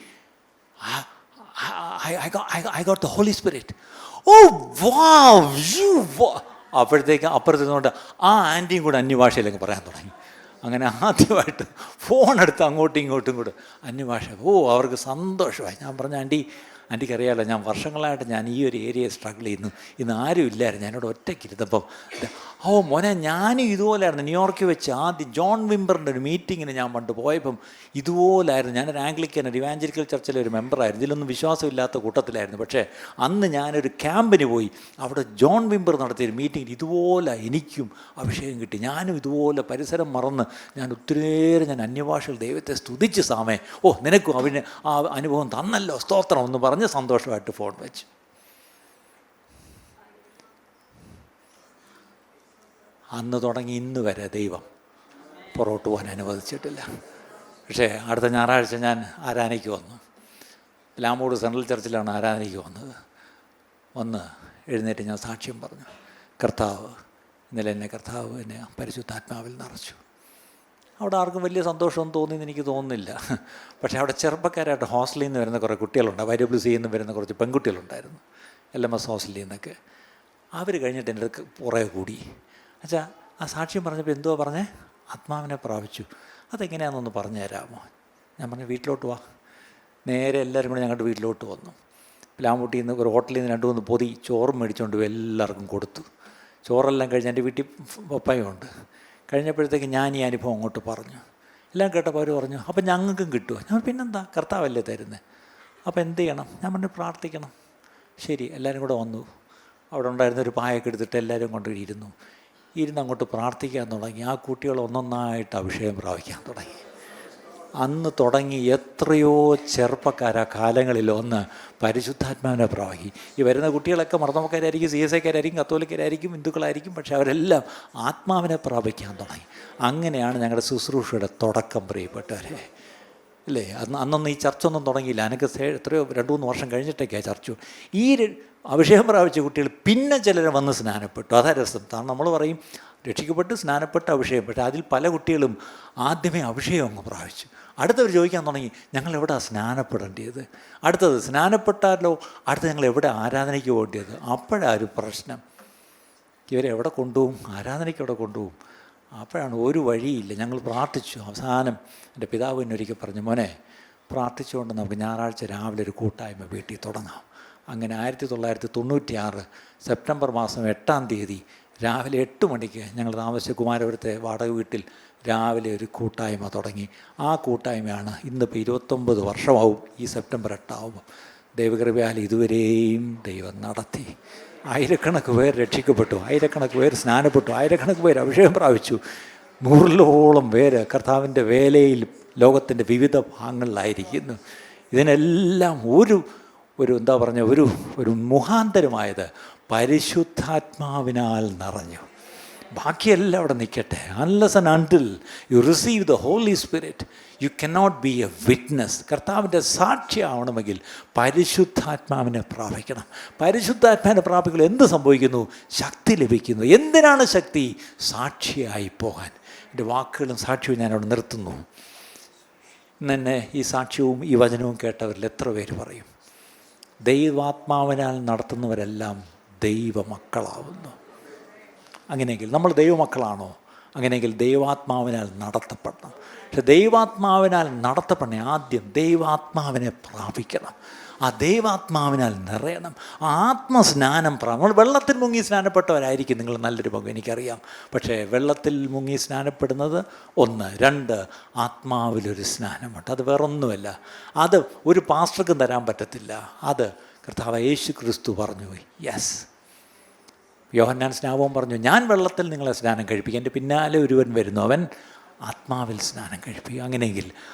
A: I got the Holy Spirit. Oh wow, അപ്പോഴത്തേക്ക് അപ്പുറത്തിരുന്നോണ്ട് ആ ആൻറ്റിയും കൂടെ അന്യഭാഷയിലേക്ക് പറയാൻ തുടങ്ങി. അങ്ങനെ ആദ്യമായിട്ട് ഫോണെടുത്ത് അങ്ങോട്ടും ഇങ്ങോട്ടും കൂടെ അന്യഭാഷ. അവർക്ക് സന്തോഷമായി. ഞാൻ പറഞ്ഞു, ആൻറ്റിക്ക് അറിയാമല്ലോ, ഞാൻ വർഷങ്ങളായിട്ട് ഞാൻ ഈ ഒരു ഏരിയയെ സ്ട്രഗിൾ ചെയ്യുന്നു. ഇന്ന് ആരും ഇല്ലായിരുന്നു, ഞാനിവിടെ ഒറ്റയ്ക്കിരുന്നപ്പം മോനെ ഞാനും ഇതുപോലെയായിരുന്നു. ന്യൂയോർക്കിൽ വെച്ച് ആദ്യം ജോൺ വിംബറിൻ്റെ ഒരു മീറ്റിങ്ങിന് ഞാൻ പണ്ട് പോയപ്പം ഇതുപോലായിരുന്നു. ഞാനൊരു ആംഗ്ലിക്കൻ ഒരു ഇവാഞ്ചലിക്കൽ ചർച്ചിലെ ഒരു മെമ്പറായിരുന്നു. ഇതിലൊന്നും വിശ്വാസമില്ലാത്ത കൂട്ടത്തിലായിരുന്നു. പക്ഷേ അന്ന് ഞാനൊരു ക്യാമ്പിന് പോയി. അവിടെ ജോൺ വിംബർ നടത്തിയൊരു മീറ്റിങ്ങിന് ഇതുപോലെ എനിക്കും അഭിഷേകം കിട്ടി. ഞാനും ഇതുപോലെ പരിസരം മറന്ന് ഞാൻ ഒത്തിരിയേറെ ഞാൻ അന്യഭാഷയിൽ ദൈവത്തെ സ്തുതിച്ച് സാമേ, നിനക്കും അവന് ആ അനുഭവം തന്നല്ലോ, സ്തോത്രം എന്ന് പറഞ്ഞ് സന്തോഷമായിട്ട് ഫോൺ വെച്ചു. അന്ന് തുടങ്ങി ഇന്ന് വരെ ദൈവം പുറകോട്ട് പോകാൻ അനുവദിച്ചിട്ടില്ല. പക്ഷേ അടുത്ത ഞായറാഴ്ച ഞാൻ ആരാധനയ്ക്ക് വന്നു. ലാമൂട് സെൻട്രൽ ചർച്ചിലാണ് ആരാധനയ്ക്ക് വന്നത്. വന്ന് എഴുന്നേറ്റ് ഞാൻ സാക്ഷ്യം പറഞ്ഞു. ഇന്നലെ കർത്താവ് എന്നെ പരിശുദ്ധാത്മാവിൽ നിറച്ചു. അവിടെ ആർക്കും വലിയ സന്തോഷമൊന്നും തോന്നിയെന്ന് എനിക്ക് തോന്നുന്നില്ല. പക്ഷേ അവിടെ ചെറുപ്പക്കാരായിട്ട് ഹോസ്റ്റലിൽ നിന്ന് വരുന്ന കുറേ കുട്ടികളുണ്ട്, WC നിന്ന് വരുന്ന കുറച്ച് പെൺകുട്ടികളുണ്ടായിരുന്നു, LMS ഹോസ്റ്റലിൽ നിന്നൊക്കെ. അവർ കഴിഞ്ഞിട്ട് എൻ്റെ അടുത്ത് പുറകെ കൂടി. ആ സാക്ഷ്യം പറഞ്ഞപ്പോൾ എന്തോ പറഞ്ഞേ, ആത്മാവിനെ പ്രാപിച്ചു. അതെങ്ങനെയാണെന്നൊന്ന് പറഞ്ഞു തരാമോ? ഞാൻ പറഞ്ഞു, വീട്ടിലോട്ട് വാ. നേരെ എല്ലാവരും കൂടെ ഞങ്ങളുടെ വീട്ടിലോട്ട് വന്നു. പ്ലാമൂട്ടിയിൽ നിന്ന് ഒരു ഹോട്ടലിൽ നിന്ന് 2-3 പൊതി ചോറും മേടിച്ചുകൊണ്ട് പോയി എല്ലാവർക്കും കൊടുത്തു. ചോറെല്ലാം കഴിഞ്ഞ് എൻ്റെ വീട്ടിൽ പപ്പയുണ്ട്. കഴിഞ്ഞപ്പോഴത്തേക്ക് ഞാൻ ഈ അനുഭവം അങ്ങോട്ട് പറഞ്ഞു. എല്ലാം കേട്ടപ്പോൾ അവർ പറഞ്ഞു, അപ്പം ഞങ്ങൾക്കും കിട്ടുമോ? ഞാൻ പിന്നെന്താ, കർത്താവല്ലേ തരുന്നത്, അപ്പോൾ എന്ത് ചെയ്യണം? ഞാൻ പറഞ്ഞു, പ്രാർത്ഥിക്കണം. ശരി, എല്ലാവരും കൂടെ വന്നു. അവിടെ ഉണ്ടായിരുന്നൊരു പായൊക്കെ എടുത്തിട്ട് എല്ലാവരും കൊണ്ടിരുന്നു. അങ്ങോട്ട് പ്രാർത്ഥിക്കാൻ തുടങ്ങി. ആ കുട്ടികൾ ഒന്നൊന്നായിട്ട് അഭിഷേകം പ്രാപിക്കാൻ തുടങ്ങി. അന്ന് തുടങ്ങി എത്രയോ ചെറുപ്പക്കാരാ കാലങ്ങളിൽ ഒന്ന് പരിശുദ്ധാത്മാവിനെ പ്രാപിക്കും. ഈ വരുന്ന കുട്ടികളൊക്കെ മർദ്ദമക്കാരായിരിക്കും, CSIക്കാരായിരിക്കും, കത്തോലിക്കരായിരിക്കും, ഹിന്ദുക്കളായിരിക്കും. പക്ഷേ അവരെല്ലാം ആത്മാവിനെ പ്രാപിക്കാൻ തുടങ്ങി. അങ്ങനെയാണ് ഞങ്ങളുടെ ശുശ്രൂഷയുടെ തുടക്കം, പ്രിയപ്പെട്ടവരെ. അല്ലേ? അന്നൊന്നും ഈ ചർച്ചൊന്നും തുടങ്ങിയില്ല. എനിക്ക് എത്രയോ 2-3 വർഷം കഴിഞ്ഞിട്ടൊക്കെയാണ് ചർച്ച. ഈ അഭിഷേകം പ്രാപിച്ച കുട്ടികൾ പിന്നെ ചിലർ വന്ന് സ്നാനപ്പെട്ടു. അതാ രസം. കാരണം നമ്മൾ പറയും രക്ഷിക്കപ്പെട്ട് സ്നാനപ്പെട്ട് അഭിഷേകം, പക്ഷേ അതിൽ പല കുട്ടികളും ആദ്യമേ അഭിഷേകം അങ്ങ് പ്രാപിച്ചു. അടുത്തവർ ചോദിക്കാൻ തുടങ്ങി, ഞങ്ങൾ എവിടെ സ്നാനപ്പെടേണ്ടത്? അടുത്തത് സ്നാനപ്പെട്ടാലോ, അടുത്ത് ഞങ്ങൾ എവിടെ ആരാധനയ്ക്ക് പോകേണ്ടത്? അപ്പോഴാണ് ഒരു പ്രശ്നം. ഇവരെവിടെ കൊണ്ടുപോകും? ആരാധനയ്ക്ക് എവിടെ കൊണ്ടുപോകും? അപ്പോഴാണ് ഒരു വഴിയില്ല. ഞങ്ങൾ പ്രാർത്ഥിച്ചു. അവസാനം എൻ്റെ പിതാവ് എന്നൊരിക്കൽ പറഞ്ഞു, മോനെ പ്രാർത്ഥിച്ചുകൊണ്ട് നമുക്ക് ഞായറാഴ്ച രാവിലെ ഒരു കൂട്ടായ്മ വീട്ടിൽ തുടങ്ങാം. അങ്ങനെ 1996 സെപ്റ്റംബർ മാസം 8-ാം തീയതി രാവിലെ 8 മണിക്ക് ഞങ്ങൾ താമസിച്ച കുമാരപുരത്തെ വാടക വീട്ടിൽ രാവിലെ ഒരു കൂട്ടായ്മ തുടങ്ങി. ആ കൂട്ടായ്മയാണ് ഇന്നിപ്പോൾ 29 വർഷമാവും ഈ സെപ്റ്റംബർ 8 ആവുമ്പോൾ. ദൈവകൃപയാൽ ഇതുവരെയും ദൈവം നടത്തി. ആയിരക്കണക്ക് പേർ രക്ഷിക്കപ്പെട്ടു, ആയിരക്കണക്ക് പേർ സ്നാനപ്പെട്ടു, ആയിരക്കണക്ക് പേർ അഭിഷേകം പ്രാപിച്ചു. 100-ഓളം പേര് കർത്താവിൻ്റെ വേലയിൽ ലോകത്തിൻ്റെ വിവിധ ഭാഗങ്ങളിലായിരിക്കുന്നു. ഇതിനെല്ലാം ഒരു എന്താ പറഞ്ഞ ഒരു മുഖാന്തരമായത് പരിശുദ്ധാത്മാവിനാൽ നിറഞ്ഞു. ബാക്കിയെല്ലാം അവിടെ നിൽക്കട്ടെ. Unless and until you receive the holy Spirit you cannot be a witness. കർത്താവിൻ്റെ സാക്ഷിയാവണമെങ്കിൽ പരിശുദ്ധാത്മാവിനെ പ്രാപിക്കണം. പരിശുദ്ധാത്മാവിനെ പ്രാപിക്കുമ്പോൾ എന്ത് സംഭവിക്കുന്നു? ശക്തി ലഭിക്കുന്നു. എന്തിനാണ് ശക്തി? സാക്ഷിയായി പോകാൻ. എൻ്റെ വാക്കുകളും സാക്ഷ്യവും ഞാനവിടെ നിർത്തുന്നു. ഇന്ന് തന്നെ ഈ സാക്ഷ്യവും ഈ വചനവും കേട്ടവരിൽ എത്ര പേര് പറയും, ദൈവാത്മാവിനാൽ നടത്തുന്നവരെല്ലാം ദൈവമക്കളാവുന്നു? അങ്ങനെയെങ്കിൽ നമ്മൾ ദൈവമക്കളാണോ? അങ്ങനെയെങ്കിൽ ദൈവാത്മാവിനാൽ നടത്തപ്പെടണം. പക്ഷെ ദൈവാത്മാവിനാൽ നടത്തപ്പെടണേ ആദ്യം ദൈവാത്മാവിനെ പ്രാപിക്കണം. ആ ദൈവാത്മാവിനാൽ നിറയണം. ആ ആത്മസ്നാനം നമ്മൾ വെള്ളത്തിൽ മുങ്ങി സ്നാനപ്പെട്ടവരായിരിക്കും നിങ്ങൾ നല്ലൊരു പങ്ക്, എനിക്കറിയാം. പക്ഷേ വെള്ളത്തിൽ മുങ്ങി സ്നാനപ്പെടുന്നത് 1. 2 ആത്മാവിലൊരു സ്നാനമുണ്ട്. അത് വേറൊന്നുമല്ല. അത് ഒരു പാസ്റ്റർക്കും തരാൻ പറ്റത്തില്ല. അത് കർത്താവ് യേശു ക്രിസ്തു പറഞ്ഞു. യെസ്, യോഹന്നാൻ സ്നാപകൻ പറഞ്ഞു, ഞാൻ വെള്ളത്തിൽ നിങ്ങളെ സ്നാനം കഴിപ്പിക്കും, എൻ്റെ പിന്നാലെ ഒരുവൻ വരുന്നു, അവൻ ആത്മാവിൽ സ്നാനം കഴിപ്പിക്കും. അങ്ങനെയെങ്കിൽ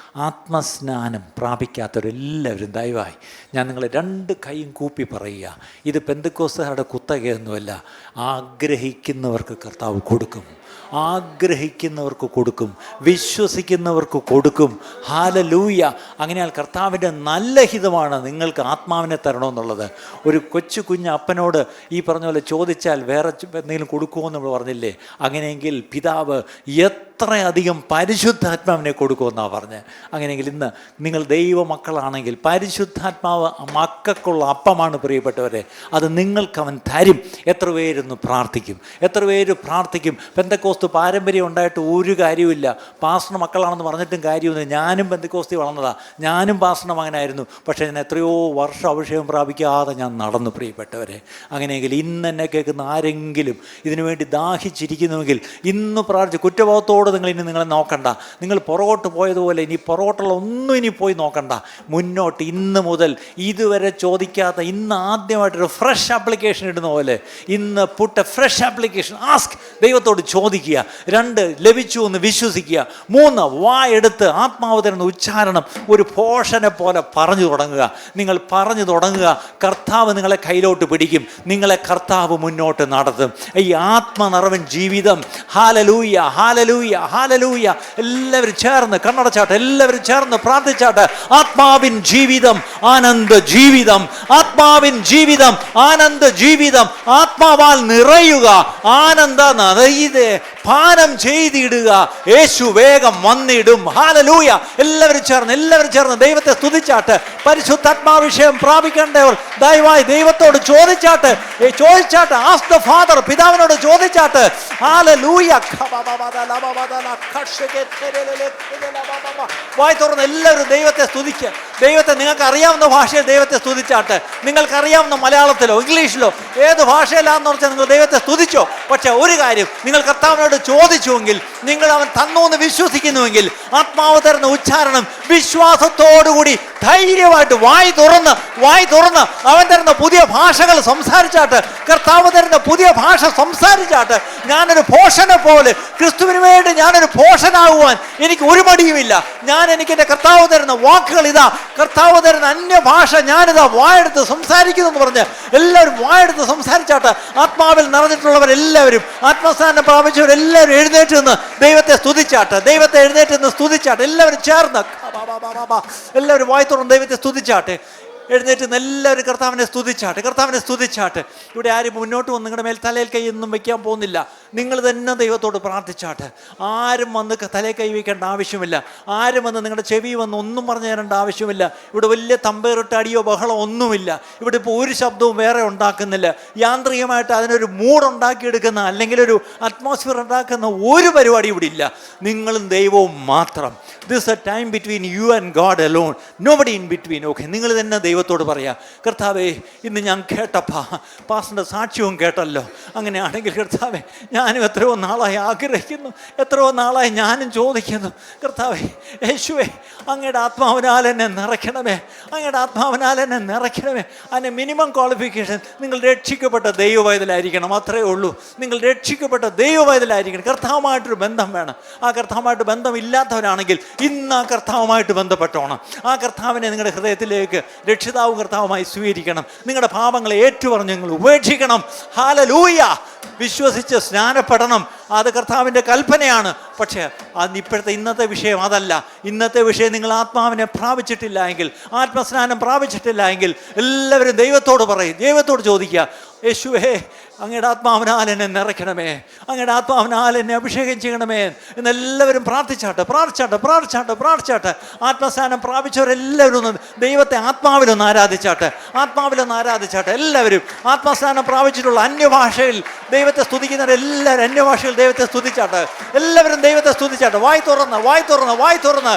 A: ആത്മസ്നാനം പ്രാപിക്കാത്തവരെല്ലാവരും ദയവായി ഞാൻ നിങ്ങളെ 2 കൈയും കൂപ്പി പറയുക, ഇത് പെന്തക്കോസ്തുകാരുടെ കുത്തകയൊന്നുമല്ല. ആഗ്രഹിക്കുന്നവർക്ക് കർത്താവ് കൊടുക്കും, ആഗ്രഹിക്കുന്നവർക്ക് കൊടുക്കും, വിശ്വസിക്കുന്നവർക്ക് കൊടുക്കും. ഹല്ലേലൂയ. അങ്ങനെയാൽ കർത്താവിൻ്റെ നല്ല ഹിതമാണ് നിങ്ങൾക്ക് ആത്മാവിനെ തരണമെന്നുള്ളത്. ഒരു കൊച്ചു കുഞ്ഞ് അപ്പനോട് ഈ പറഞ്ഞ പോലെ ചോദിച്ചാൽ വേറെ എന്തെങ്കിലും കൊടുക്കുമോ എന്ന് നമ്മൾ പറഞ്ഞില്ലേ? അങ്ങനെയെങ്കിൽ പിതാവ് എത്രയധികം പരിശുദ്ധാത്മാവിനെ കൊടുക്കുമെന്നാണ് പറഞ്ഞത്. അങ്ങനെയെങ്കിൽ ഇന്ന് നിങ്ങൾ ദൈവമക്കളാണെങ്കിൽ പരിശുദ്ധാത്മാവ് മക്കൾക്കുള്ള അപ്പമാണ് പ്രിയപ്പെട്ടവരെ. അത് നിങ്ങൾക്ക് അവൻ തരും. എത്ര പേരൊന്ന് പ്രാർത്ഥിക്കും? എത്ര പേര് പ്രാർത്ഥിക്കും? പെന്തക്കോസ്ത് പാരമ്പര്യം ഉണ്ടായിട്ട് ഒരു കാര്യമില്ല. പാസ്റ്റർ മക്കളാണെന്ന് പറഞ്ഞിട്ടും കാര്യമൊന്നും. ഞാനും പെന്തക്കോസ്തി വളർന്നതാണ്, ഞാനും പാസ്റ്ററിൻ്റെ മകനായിരുന്നു. പക്ഷേ ഞാൻ എത്രയോ വർഷം അഭിഷേകം പ്രാപിക്കാതെ ഞാൻ നടന്നു പ്രിയപ്പെട്ടവരെ. അങ്ങനെയെങ്കിൽ ഇന്ന് എന്നെ കേൾക്കുന്ന ആരെങ്കിലും ഇതിനുവേണ്ടി ദാഹിച്ചിരിക്കുന്നുവെങ്കിൽ ഇന്ന് പ്രാർത്ഥിച്ച് കുറ്റബോധത്തോടെ നിങ്ങളെ നോക്കണ്ട. നിങ്ങൾ പുറകോട്ട് പോയതുപോലെ ഇനി പുറകോട്ടുള്ള ഒന്നും ഇനി പോയി നോക്കണ്ട. മുന്നോട്ട് ഇന്ന് മുതൽ ഇതുവരെ ചോദിക്കാത്ത, ഇന്ന് ആദ്യമായിട്ടൊരു ഫ്രഷ് ആപ്ലിക്കേഷൻ ഇടുന്ന പോലെ ഇന്ന് put a fresh application. Ask, ദൈവത്തോട് ചോദിക്കുക. 2 ലഭിച്ചു എന്ന് വിശ്വസിക്കുക. 3 വായെടുത്ത് ആത്മാവ് തരുന്ന ഉച്ചാരണം ഒരു പോഷനെ പോലെ പറഞ്ഞു തുടങ്ങുക. നിങ്ങൾ പറഞ്ഞു തുടങ്ങുക, കർത്താവ് നിങ്ങളെ കയ്യിലോട്ട് പിടിക്കും, നിങ്ങളെ കർത്താവ് മുന്നോട്ട് നടത്തും. ഈ ആത്മനിറവൻ ജീവിതം. Hallelujah, hallelujah, hallelujah. എല്ലാവരും ചേർന്ന് കണ്ണടച്ചാട്ടെ, എല്ലാവരും ചേർന്ന് പ്രാർത്ഥിച്ചാട്ടെ. ആത്മാവിൻ ജീവിതം, ആനന്ദ ജീവിതം. ആത്മാവിൻ ജീവിതം, ആനന്ദ ജീവിതം. ആത്മാവാൽ നിറയുക, ആനന്ദ നിറയിതെ പാനം ചെയ്തിടുക. യേശു വേഗം വന്നിടും. ഹല്ലേലൂയ. എല്ലാവരും ചേർന്ന് ദൈവത്തെ സ്തുതിച്ചാട്ട്. പരിശുദ്ധാത്മാവിഷയം പ്രാപിക്കേണ്ടവർ ദയവായി ദൈവത്തോട് ചോദിച്ചാട്ട്. Ask the father. പിതാവിനോട് ചോദിച്ചാട്ട്. ഹല്ലേലൂയ. വായി തുറന്ന് എല്ലാവരും ദൈവത്തെ സ്തുതിക്കുക. ദൈവത്തെ നിങ്ങൾക്ക് അറിയാവുന്ന ഭാഷയിൽ ദൈവത്തെ സ്തുതിച്ചാട്ട്. നിങ്ങൾക്കറിയാവുന്ന മലയാളത്തിലോ ഇംഗ്ലീഷിലോ ഏത് ഭാഷയിലാണെന്ന് പറഞ്ഞാൽ നിങ്ങൾ ദൈവത്തെ സ്തുതിച്ചോ. പക്ഷെ ഒരു കാര്യം, നിങ്ങൾ കർത്താവിനോട് ചോദിച്ചുവെങ്കിൽ, നിങ്ങൾ അവൻ തന്നു എന്ന് വിശ്വസിക്കുന്നുവെങ്കിൽ, ആത്മാവ് തരുന്ന ഉച്ചാരണം വിശ്വാസത്തോടുകൂടി ധൈര്യമായിട്ട് വായി തുറന്ന് അവൻ തരുന്ന പുതിയ ഭാഷകൾ സംസാരിച്ചാട്ട്. കർത്താവ് തരുന്ന പുതിയ ഭാഷ സംസാരിച്ചാട്ട്. ഞാനൊരു പോഷനെ പോലെ ക്രിസ്തുവിന് വേണ്ടി ഞാനൊരു പോഷനാകുവാൻ എനിക്ക് ഒരു മടിയുമില്ല. എനിക്ക് എൻ്റെ കർത്താവ് തരുന്ന വാക്കുകൾ ഇതാ, കർത്താവ് തരുന്ന അന്യഭാഷ ഞാനിതാ വായെടുത്ത് സംസാരിക്കുന്നു എന്ന് പറഞ്ഞ് എല്ലാവരും വായെടുത്ത് സംസാരിച്ചാട്ട്. ആത്മാവിൽ നിറഞ്ഞിട്ടുള്ളവരെല്ലാവരും, ആത്മസ്ഥാനം പ്രാപിച്ചവരെല്ലാവരും എഴുന്നേറ്റ് നിന്ന് ദൈവത്തെ സ്തുതിച്ചാട്ട്. എല്ലാവരും ചേർന്ന് എല്ലാവരും വായി തുറന്ന് ദൈവത്തെ സ്തുതിച്ചാട്ടെ. എഴുന്നേറ്റ് എല്ലാവരും കർത്താവിനെ സ്തുതിച്ചാട്ടെ, കർത്താവിനെ സ്തുതിച്ചാട്ടെ. ഇവിടെ ആരും മുന്നോട്ട് വന്ന് നിങ്ങളുടെ മേൽ തലയിൽ കൈ ഒന്നും വയ്ക്കാൻ പോകുന്നില്ല. നിങ്ങൾ തന്നെ ദൈവത്തോട് പ്രാർത്ഥിച്ചാട്ടെ. ആരും വന്ന് തലയിൽ കൈ വയ്ക്കേണ്ട ആവശ്യമില്ല. ആരും വന്ന് നിങ്ങളുടെ ചെവി വന്ന് ഒന്നും പറഞ്ഞു തരേണ്ട ആവശ്യമില്ല. ഇവിടെ വലിയ തമ്പേറിട്ട് അടിയോ ബഹളോ ഒന്നുമില്ല. ഇവിടെ ഇപ്പോൾ ഒരു ശബ്ദവും വേറെ ഉണ്ടാക്കുന്നില്ല. യാന്ത്രികമായിട്ട് അതിനൊരു മൂഡുണ്ടാക്കിയെടുക്കുന്ന അല്ലെങ്കിൽ ഒരു അറ്റ്മോസ്ഫിയർ ഉണ്ടാക്കുന്ന ഒരു പരിപാടി ഇവിടെ ഇല്ല. നിങ്ങളും ദൈവവും മാത്രം. This A time between you and God alone, nobody in between. Okay, നിങ്ങൾ തന്നെ ദൈവത്തോട് പറയാം, കർത്താവേ ഇന്ന് ഞാൻ കേട്ടപ്പാ, പാസ്റ്ററിൻ്റെ സാക്ഷ്യവും കേട്ടല്ലോ. അങ്ങനെയാണെങ്കിൽ കർത്താവേ, ഞാനും എത്രയോ നാളായി ആഗ്രഹിക്കുന്നു, എത്രയോ നാളായി ഞാനും ചോദിക്കുന്നു. കർത്താവേ, യേശുവേ, അങ്ങയുടെ ആത്മാവിനാൽ എന്നെ നിറയ്ക്കണമേ, അങ്ങയുടെ ആത്മാവിനാൽ എന്നെ നിറയ്ക്കണമേ. അതിൻ്റെ മിനിമം ക്വാളിഫിക്കേഷൻ നിങ്ങൾ രക്ഷിക്കപ്പെട്ട ദൈവവൈതലായിരിക്കണം. അത്രയേ ഉള്ളൂ. നിങ്ങൾ രക്ഷിക്കപ്പെട്ട ദൈവവൈതലായിരിക്കണം. കർത്താവുമായിട്ടൊരു ബന്ധം വേണം. ആ കർത്താവുമായിട്ട് ബന്ധമില്ലാത്തവരാണെങ്കിൽ ഇന്ന് ആ കർത്താവുമായിട്ട് ബന്ധപ്പെട്ടോണം. ആ കർത്താവിനെ നിങ്ങളുടെ ഹൃദയത്തിലേക്ക് രക്ഷിതാവും കർത്താവുമായി സ്വീകരിക്കണം. നിങ്ങളുടെ പാപങ്ങളെ ഏറ്റുപറഞ്ഞ് നിങ്ങൾ ഉപേക്ഷിക്കണം. ഹല്ലേലൂയ. വിശ്വസിച്ച് സ്നാനപ്പെടണം. അത് കർത്താവിൻ്റെ കൽപ്പനയാണ്. പക്ഷേ ഇന്നത്തെ വിഷയം അതല്ല. ഇന്നത്തെ വിഷയം നിങ്ങൾ ആത്മാവിനെ പ്രാപിച്ചിട്ടില്ല എങ്കിൽ, ആത്മസ്നാനം പ്രാപിച്ചിട്ടില്ല എങ്കിൽ എല്ലാവരും ദൈവത്തോട് പറയും, ദൈവത്തോട് ചോദിക്കുക, യേശുവേ അങ്ങയുടെ ആത്മാവിനാൽ എന്നെ നിറയ്ക്കണമേ, അങ്ങയുടെ ആത്മാവിനാൽ എന്നെ അഭിഷേകം ചെയ്യണമേ എന്നെല്ലാവരും പ്രാർത്ഥിച്ചാട്ടെ, പ്രാർത്ഥിച്ചാട്ടെ, പ്രാർത്ഥിച്ചാട്ടെ, പ്രാർത്ഥിച്ചാട്ടെ. ആത്മസ്നാനം പ്രാപിച്ചവരെല്ലാവരും ഒന്ന് ദൈവത്തെ ആത്മാവിലൊന്ന് ആരാധിച്ചാട്ടെ, ആത്മാവിലൊന്ന് ആരാധിച്ചാട്ടെ. എല്ലാവരും ആത്മസ്നാനം പ്രാപിച്ചിട്ടുള്ള അന്യഭാഷയിൽ ദൈവത്തെ സ്തുതിക്കുന്നവരെല്ലാവരും അന്യഭാഷയിൽ ദൈവത്തെ സ്തുതിച്ചാട്ടെ. എല്ലാവരും ദൈവത്തെ സ്തുതിച്ചാട്ടെ. വായി തുറന്ന്, വായി തുറന്ന്, വായി തുറന്ന്.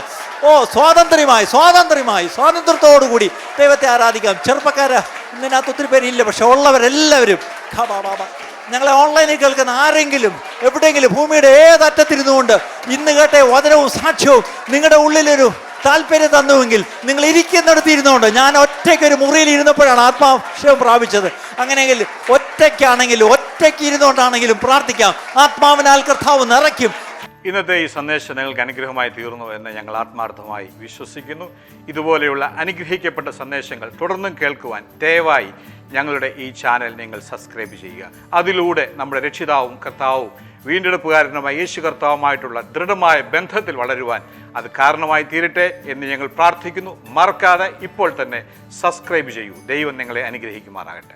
A: ഓ, സ്വാതന്ത്ര്യമായി, സ്വാതന്ത്ര്യമായി, സ്വാതന്ത്ര്യത്തോടുകൂടി ദൈവത്തെ ആരാധിക്കാം. ചെറുപ്പക്കാര് ഇതിനകത്ത് ഒത്തിരി പേരില്ല, പക്ഷെ ഉള്ളവരെല്ലാവരും ഞങ്ങളെ ഓൺലൈനിൽ കേൾക്കുന്ന ആരെങ്കിലും എവിടെയെങ്കിലും ഭൂമിയുടെ ഏതറ്റത്തിരുന്നുകൊണ്ട് ഇന്ന് കേട്ട വചനവും സാക്ഷ്യവും നിങ്ങളുടെ ഉള്ളിലൊരു താല്പര്യം തന്നുവെങ്കിൽ, നിങ്ങൾ ഇരിക്കുന്നിടത്ത് ഇരുന്നുകൊണ്ട്, ഞാൻ ഒറ്റയ്ക്കൊരു മുറിയിൽ ഇരുന്നപ്പോഴാണ് ആത്മാഭിഷേകം പ്രാപിച്ചത്. അങ്ങനെയെങ്കിൽ ഒറ്റയ്ക്കാണെങ്കിലും ഒറ്റയ്ക്ക് ഇരുന്നുകൊണ്ടാണെങ്കിലും പ്രാർത്ഥിക്കാം. ആത്മാവിനാൽ കർത്താവ് നിറയ്ക്കും.
C: ഇന്നത്തെ ഈ സന്ദേശം നിങ്ങൾക്ക് അനുഗ്രഹമായി തീർന്നു എന്ന് ഞങ്ങൾ ആത്മാർത്ഥമായി വിശ്വസിക്കുന്നു. ഇതുപോലെയുള്ള അനുഗ്രഹിക്കപ്പെട്ട സന്ദേശങ്ങൾ തുടർന്നും കേൾക്കുവാൻ ദയവായി ഞങ്ങളുടെ ഈ ചാനൽ നിങ്ങൾ സബ്സ്ക്രൈബ് ചെയ്യുക. അതിലൂടെ നമ്മുടെ രക്ഷിതാവും കർത്താവും വീണ്ടെടുപ്പുകാരനുമായ യേശു കർത്താവുമായിട്ടുള്ള ദൃഢമായ ബന്ധത്തിൽ വളരുവാൻ അത് കാരണമായി തീരട്ടെ എന്ന് ഞങ്ങൾ പ്രാർത്ഥിക്കുന്നു. മറക്കാതെ ഇപ്പോൾ തന്നെ സബ്സ്ക്രൈബ് ചെയ്യൂ. ദൈവം നിങ്ങളെ അനുഗ്രഹിക്കുമാറാകട്ടെ.